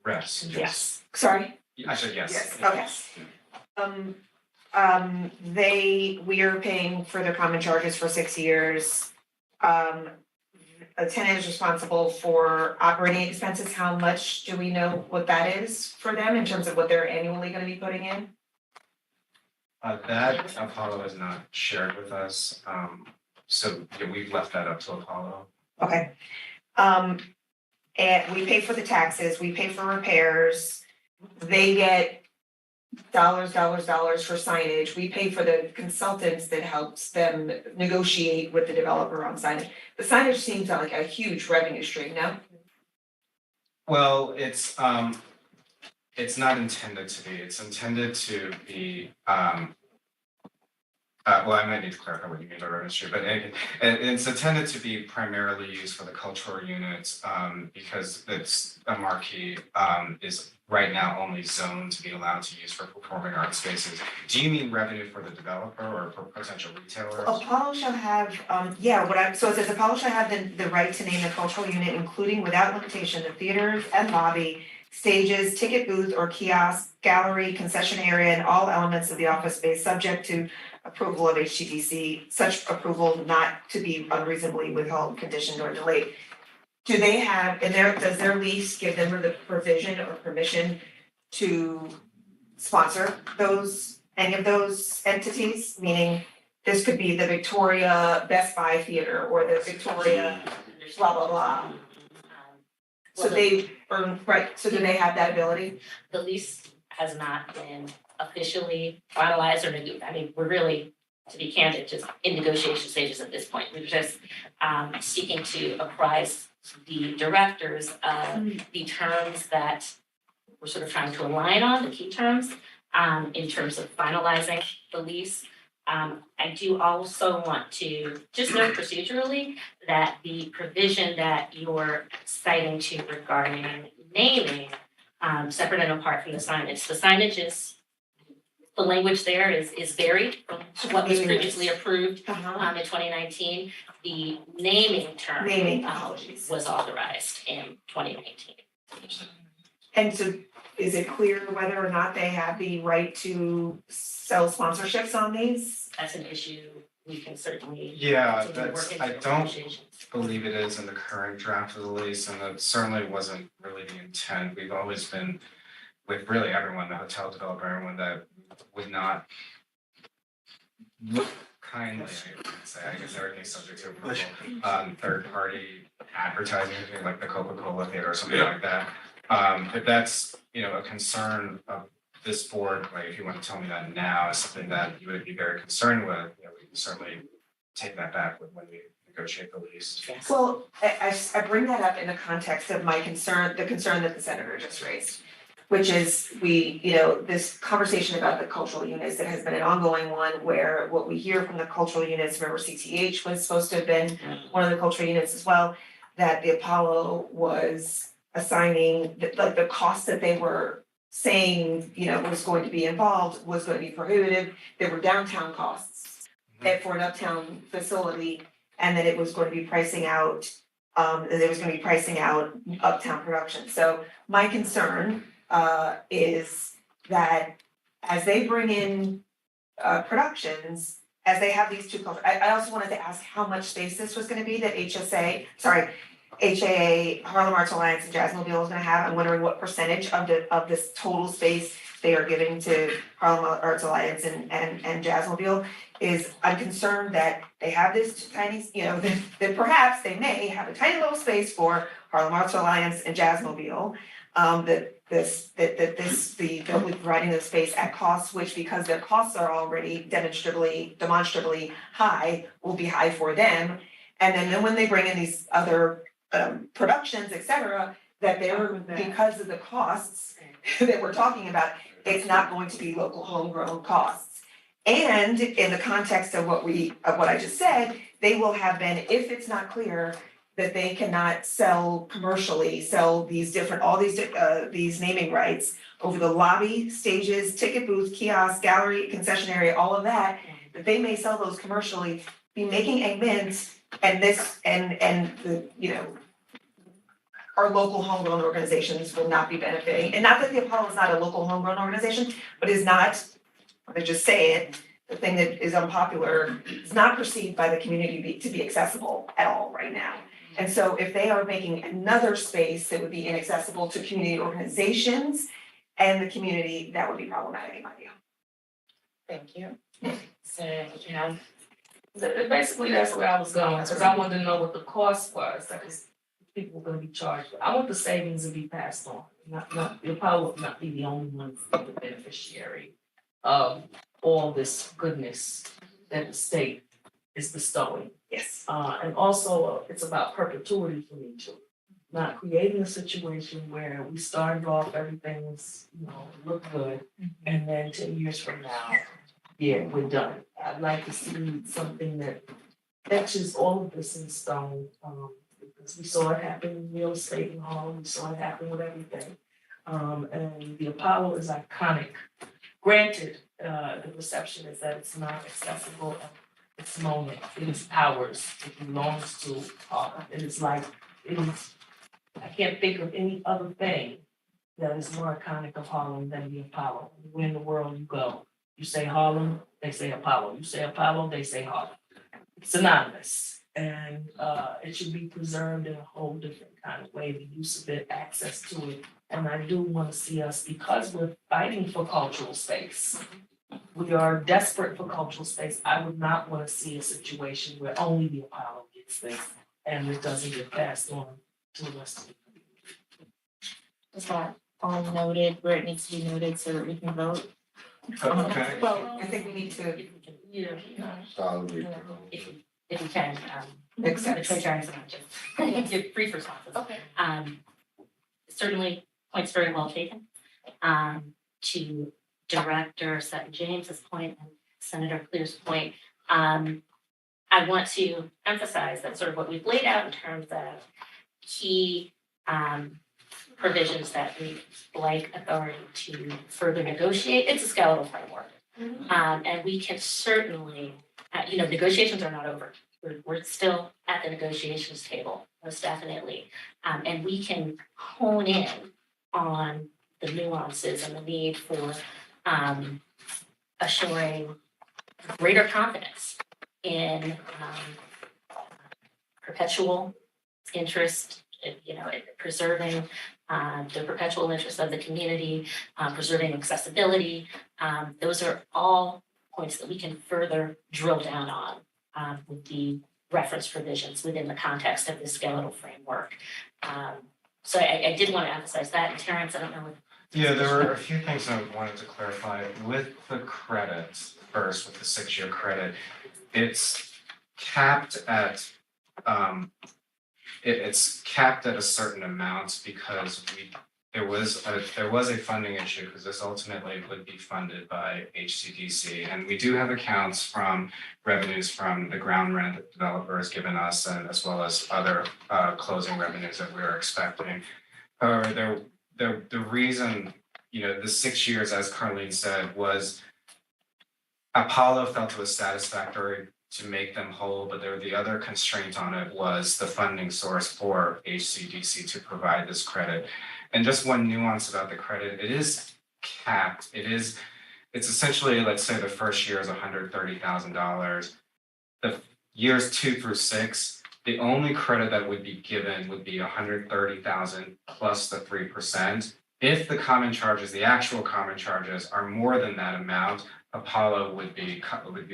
Yes. Yes. Sorry? I said yes. Okay. We are paying for their common charges for 6 years. A tenant is responsible for operating expenses. How much do we know what that is for them in terms of what they're annually gonna be putting in? That Apollo has not shared with us, so yeah, we've left that up to Apollo. Okay. And we pay for the taxes, we pay for repairs. They get dollars for signage. We pay for the consultants that helps them negotiate with the developer on signage. The signage seems like a huge revenue stream, no? Well, it's not intended to be, it's intended to be, well, I might need to clarify what you mean by revenue stream, but it's intended to be primarily used for the cultural units, because it's a marquee, is right now only zoned to be allowed to use for performing arts spaces. Do you mean revenue for the developer or for potential retailers? Apollo shall have, so it says Apollo shall have the right to name the cultural unit, including without limitation, the theaters and lobby, stages, ticket booth or kiosk, gallery, concession area, and all elements of the office space, subject to approval of HTDC, such approval not to be unreasonably withheld, conditioned, or delayed. Do they have, does their lease give them the provision or permission to sponsor any of those entities? Meaning, this could be the Victoria Best Buy Theater or the Victoria blah, blah, blah. So they earn, right, so do they have that ability? The lease has not been officially finalized or I mean, we're really, to be candid, just in negotiation stages at this point. We're just seeking to apprise the directors of the terms that we're sort of trying to align on, the key terms, in terms of finalizing the lease. I do also want to just note procedurally that the provision that you're citing to regarding naming, separate and apart from the signage is, the language there is varied from what was previously approved in 2019. The naming term was authorized in 2019. And so is it clear whether or not they have the right to sell sponsorships on these? That's an issue we can certainly. Yeah, continue that's, working I through don't negotiations. believe it is in the current draft of the lease, and that certainly wasn't really the intent. We've always been with really everyone, the hotel developer, everyone that would not look kindly, I would say, I guess everything's subject to approval, third party advertising, like the Coca-Cola theater or something like that. If that's, a concern of this board, like if you want to tell me that now is something that you would be very concerned with, we can certainly take that back when we negotiate the lease. Well, I bring that up in the context of my concern, the concern that the senator just raised, which is this conversation about the cultural units that has been an ongoing one where what we hear from the cultural units, remember CTH was supposed to have been one of the cultural units as well, that the Apollo was assigning, the cost that they were saying, was going to be involved was going to be prohibitive. There were downtown costs for an uptown facility, and that it was going to be pricing out, uptown production. So my concern is that as they bring in productions, as they have these two cultures, I also wanted to ask how much space this was gonna be that HAA, Harlem Arts Alliance and Jazzmobile is gonna have. I'm wondering what percentage of this total space they are giving to Harlem Arts Alliance and Jazzmobile. I'm concerned that they have this tiny, that perhaps they may have a tiny little space for Harlem Arts Alliance and Jazzmobile. They'll be providing the space at cost, which because their costs are already demonstrably high, will be high for them. And then when they bring in these other productions, et cetera, that because of the costs that we're talking about, it's not going to be local homegrown costs. And in the context of what I just said, they will have been, if it's not clear that they cannot sell these naming rights over the lobby, stages, ticket booth, kiosk, gallery, concession area, all of that they may sell those commercially, be making a mint, our local homegrown organizations will not be benefiting. And not that the Apollo is not a local homegrown organization, but is not, let me just say it, the thing that is unpopular, is not perceived by the community to be accessible at all right now. And so if they are making another space that would be inaccessible to community organizations and the community, that would be problematic in my view. Thank you. So, basically that's where I was going, because I wanted to know what the cost was, because people were gonna be charged. I want the savings to be passed on, not, the Apollo would not be the only one, the beneficiary of all this goodness that the state is bestowing. Yes. And also, it's about perpetuity for me too. Not creating a situation where we started off, everything was, looked good, and then 10 years from now, we're done. I'd like to see something that etches all of this in stone, because we saw it happen in real estate in Harlem, we saw it happen with everything. And the Apollo is iconic. Granted, the perception is that it's not accessible at its moment. It is ours. It belongs to Harlem. It is, I can't think of any other thing that is more iconic of Harlem than the Apollo. Where in the world you go, You say Harlem, they say Apollo. You say Apollo, they say Harlem. It's synonymous. And it should be preserved in a whole different kind of way, the use of it, access to it. And I do want to see us, because we're fighting for cultural space. We are desperate for cultural space. I would not want to see a situation where only the Apollo gets this and it doesn't get passed on to the rest of the community. Is that all noted where it needs to be noted so that we can vote? Okay. Well, I think we need to Solidly. If you can, accept. the treasurer has just give brief responses. Okay. Certainly, points very well taken. To Director Sutton James's point and Senator Clear's point, I want to emphasize that sort of what we've laid out in terms of key provisions that we like authority to further negotiate. It's a skeletal framework. And we can certainly, negotiations are not over. We're still at the negotiations table, most definitely. And we can hone in on the nuances and the need for assuring greater confidence in perpetual interest, in preserving the perpetual interest of the community, preserving accessibility. Those are all points that we can further drill down on with the reference provisions within the context of this skeletal framework. So I did want to emphasize that. And Terrence, I don't know. Yeah, there were a few things I wanted to clarify. With the credits, first, with the 6-year credit, it's capped at it's capped at a certain amount because there was a funding issue because this ultimately would be funded by HCDC, and we do have accounts from revenues from the ground rent that developers given us, and as well as other closing revenues that we are expecting. However, the reason, the 6 years, as Carlene said, was Apollo felt it was satisfactory to make them whole, but the other constraint on it was the funding source for HCDC to provide this credit. And just one nuance about the credit, it is capped. It's essentially, let's say the first year is $130,000. The years 2 through 6, the only credit that would be given would be $130,000 plus the 3%. If the common charges, the actual common charges, are more than that amount, Apollo would be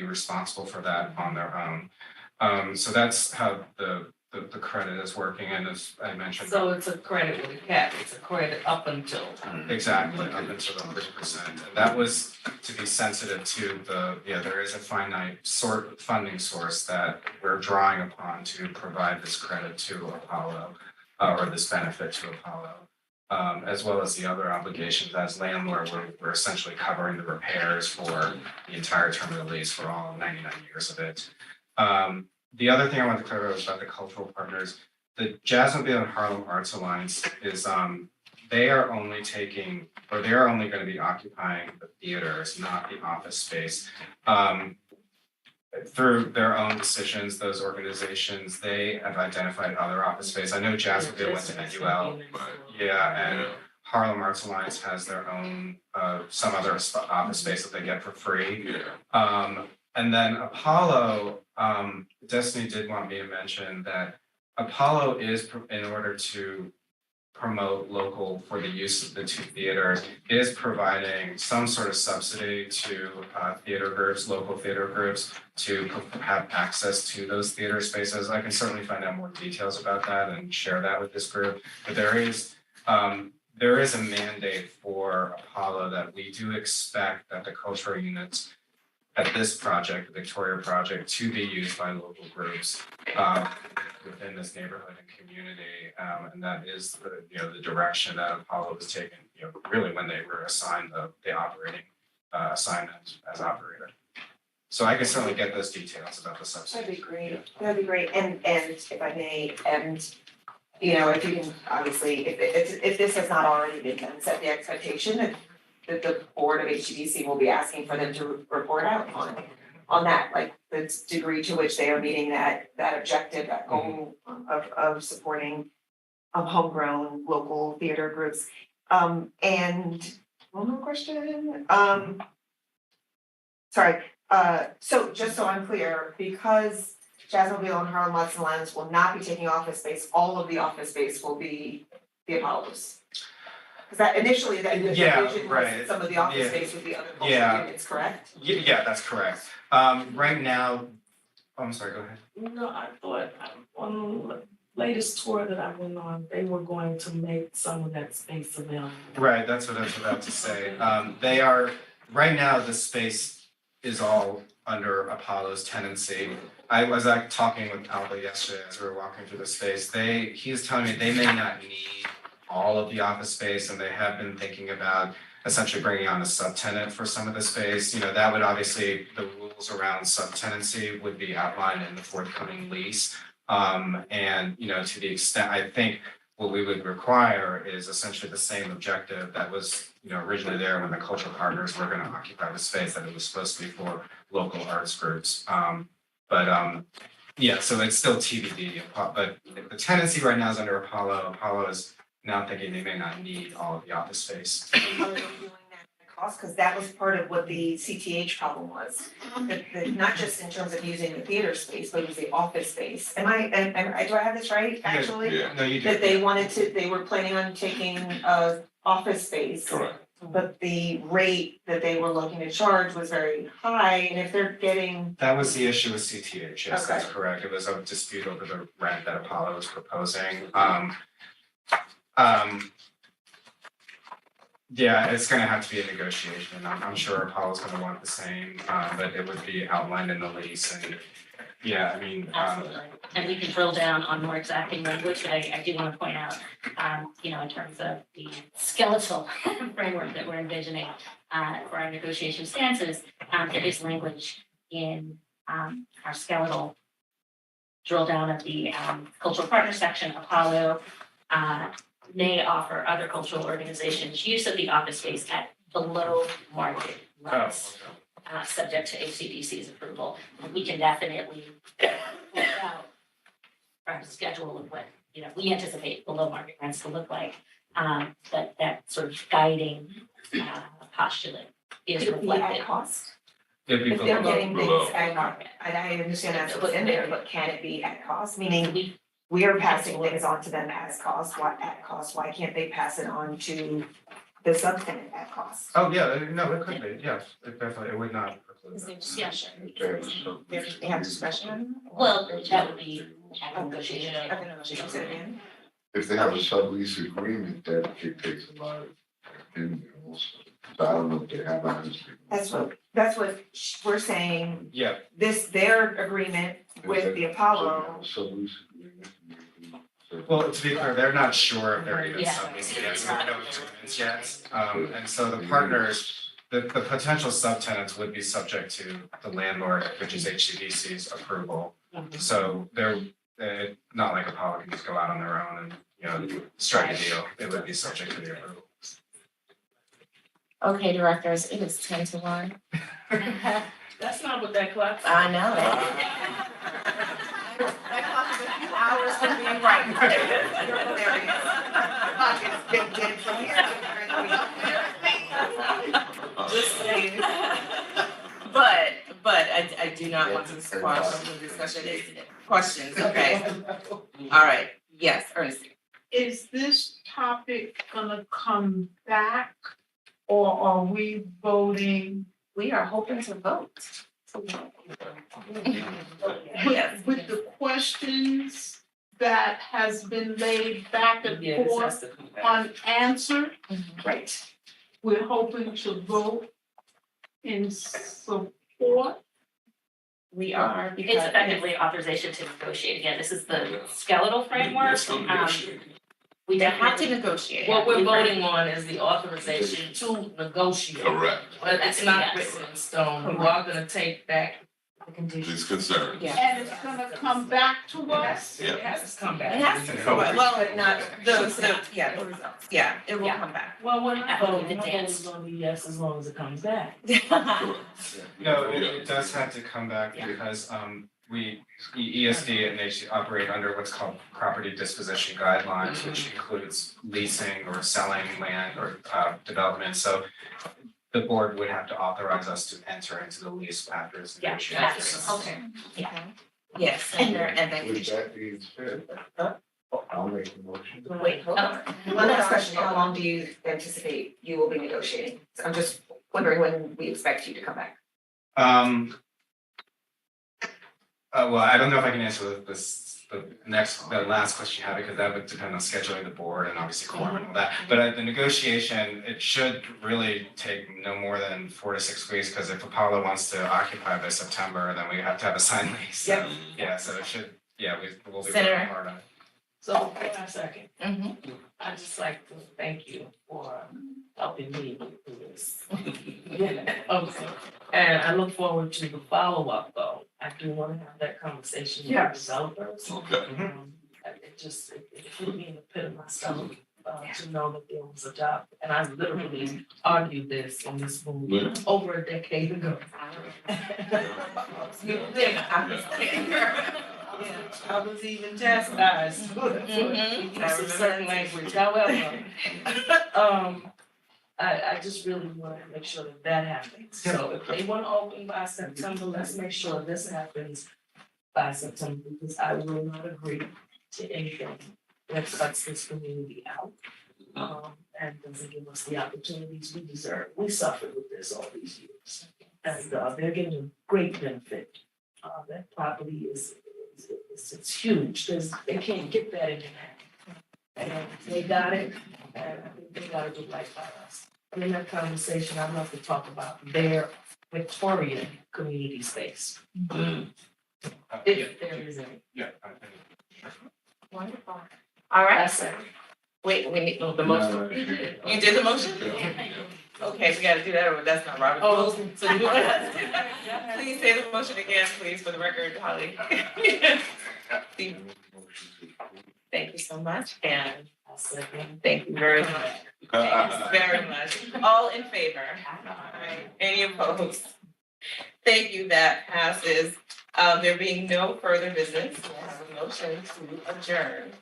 responsible for that on their own. So that's how the credit is working, and as I mentioned. So it's a credit with a cap, it's a credit up until. Exactly, up until the 3%. And that was to be sensitive to there is a finite funding source that we're drawing upon to provide this credit to Apollo, or this benefit to Apollo. As well as the other obligations as landlord, we're essentially covering the repairs for the entire term of the lease for all 99 years of it. The other thing I wanted to clarify was about the cultural partners. The Jazzmobile and Harlem Arts Alliance is they are only going to be occupying the theaters, not the office space. Through their own decisions, those organizations, they have identified other office space. I know Jazzmobile went to NUL, and Harlem Arts Alliance has their own, some other office space that they get for free. And then Apollo, Destiny did want me to mention that Apollo is, in order to promote local for the use of the 2 theaters, is providing some sort of subsidy to theater groups, local theater groups, to have access to those theater spaces. I can certainly find out more details about that and share that with this group. But there is a mandate for Apollo that we do expect that the cultural units at this project, the Victoria project, to be used by local groups within this neighborhood and community, and that is the direction that Apollo was taken. Really when they were assigned the operating assignment as operator. So I can certainly get those details about the subsidy. That'd be great. That'd be great. And if I may, if you can, obviously, if this has not already been done, set the expectation that the board of HGDC will be asking for them to report out on that, like the degree to which they are meeting that objective, that goal of supporting homegrown local theater groups. And one more question. Sorry, so just so I'm clear, because Jacksonville and Harlem Lots and Lands will not be taking office space, all of the office space will be the Apollos. Cause that initially, the Yeah, vision was right. some of the office Yeah. space with the other cultural Yeah. units, correct? Yeah, that's correct. Right now, oh, I'm sorry, go ahead. No, I thought on the latest tour that I went on, they were going to make some of that space available. Right, that's what I was about to say. They are, right now, the space is all under Apollo's tenancy. I was talking with Alba yesterday as we were walking through the space. He was telling me they may not need all of the office space, and they have been thinking about essentially bringing on a subtenant for some of the space. You know, that would obviously, the rules around subtenancy would be outlined in the forthcoming lease. And, you know, to the extent, I think what we would require is essentially the same objective that was, you know, originally there when the cultural partners were gonna occupy the space, that it was supposed to be for local arts groups. Yeah, so it's still TBD, but the tenancy right now is under Apollo. Apollo is now thinking they may not need all of the office space. Cost, cause that was part of what the CTH problem was. Not just in terms of using the theater space, but it was the office space. Do I have this right, actually? Yeah. No, you do. That they were planning on taking office space. Correct. But the rate that they were looking to charge was very high, and if they're getting, That was the issue with CTH, yes, that's Okay. correct. It was a dispute over the rent that Apollo was proposing. Yeah, it's gonna have to be a negotiation. I'm sure Apollo's gonna want the same, but it would be outlined in the lease and, yeah, I mean, Absolutely, and we can drill down on more exacting language, but I do wanna point out, you know, in terms of the skeletal framework that we're envisioning for our negotiation stances, there is language in our skeletal drill down of the cultural partner section. Apollo may offer other cultural organizations use of the office space at below market rents. Subject to HCDC's approval. And we can definitely point out our schedule of what, you know, we anticipate below market rents to look like. But that sort of guiding postulate is it'd be at reflected. cost. it'd be If they're below. getting below. things at market, and I understand that's what's in there, but can it be at cost, meaning we are passing things on to them as cost, why can't they pass it on to the subtenant at cost? Oh, yeah, no, it could be, yes, it definitely, it would not preclude Is that. there discussion? They have discretion? Well, that would be a negotiation. Okay, negotiation, say it again. If they have a sublease agreement, that dictates a lot of opinion also. So I don't know if they have that. That's what we're saying, Yeah, their agreement with the Apollo. Sublease agreement. well, to be clear, they're not sure if they're even Yeah. subleasing yet, so there are no agreements yet. And so the partners, the potential subtenants would be subject to the landlord, which is HCDC's approval. So they're not like Apollo can just go out on their own and, you know, strike a deal. It would be subject to the approval. Okay, directors, it is 10-1. That's not what that clock. I know. That clock is a few hours from being right. You're hilarious. Clock has been dead for years. Just saying. But I do not want to squash the discussion. Questions, okay. All right, yes, Ernestine. Is this topic gonna come back, or are we voting? We are hoping to vote. With the questions that has been laid back and Yeah, this has forth to come back. unanswered? Right. We're hoping to vote in support. We are It's because effectively authorization to negotiate. Again, this is the skeletal framework. Yes, we'll negotiate. We they have to definitely, negotiate. What we're voting on is the authorization to negotiate. Correct. But it's not Yes. written in stone, you are gonna take back the conditions. These concerns. Yeah. And it's gonna come back to us? Yeah. It has to come It back. has to, but not the results, yeah, it will Yeah. come back. Well, we're not I believe voting, it's my vote's danced. gonna be yes as long as it comes back. No, it does have to come back because ESD and HC operate under what's called property disposition guidelines, which includes leasing or selling land or development. So the board would have to authorize us to enter into the lease after it's Yeah, negotiated. that's, okay, yeah. Yes, Senator, and then. With that being said, I'll make a motion. Wait, hold on. One last question, how long do you anticipate you will be negotiating? I'm just wondering when we expect you to come back. Well, I don't know if I can answer the last question you had, because that would depend on scheduling the board and obviously quorum and all that. But the negotiation, it should really take no more than 4 to 6 weeks, because if Apollo wants to occupy by September, then we have to have a signed lease. So, yeah, so it should, we'll be working hard on it. So, for a second, I'd just like to thank you for helping me through this. Okay, and I look forward to the follow-up though. I do wanna have that conversation with the developers. Okay. It hit me in the pit of my stomach, to know that there was a job, and I literally argued this in this room over a decade ago. I was even chastised for use of certain language, however, I just really want to make sure that happens. So if they want to open by September, let's make sure this happens by September, because I will not agree to anything that cuts this community out. And doesn't give us the opportunities we deserve. We suffered with this all these years. And they're getting a great benefit. That property is it's huge. They can't get that in their hand. And they got it, and I think they gotta do right by us. And in that conversation, I'd love to talk about their Victorian community space. If there is any. Wonderful. All right. That's it. Wait, we need the motion. You did the motion? Okay, we gotta do that, or that's not Robert. Oh, So do please say the motion again, please, for the record, Holly. Thank you so much, and thank you very much. Thank you very much. All in favor? Any opposed? Thank you, that passes. There being no further business, I have a motion to adjourn.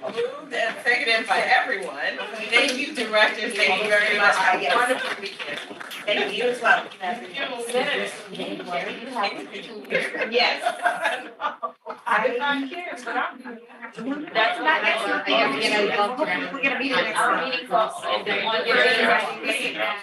Moved and seconded by everyone. Thank you, directors. Thank you very much. Have a wonderful weekend. Thank you as well. Yes. I'm not here, but I'm. That's not next month. We're gonna be next month. Our meeting calls, and then one year.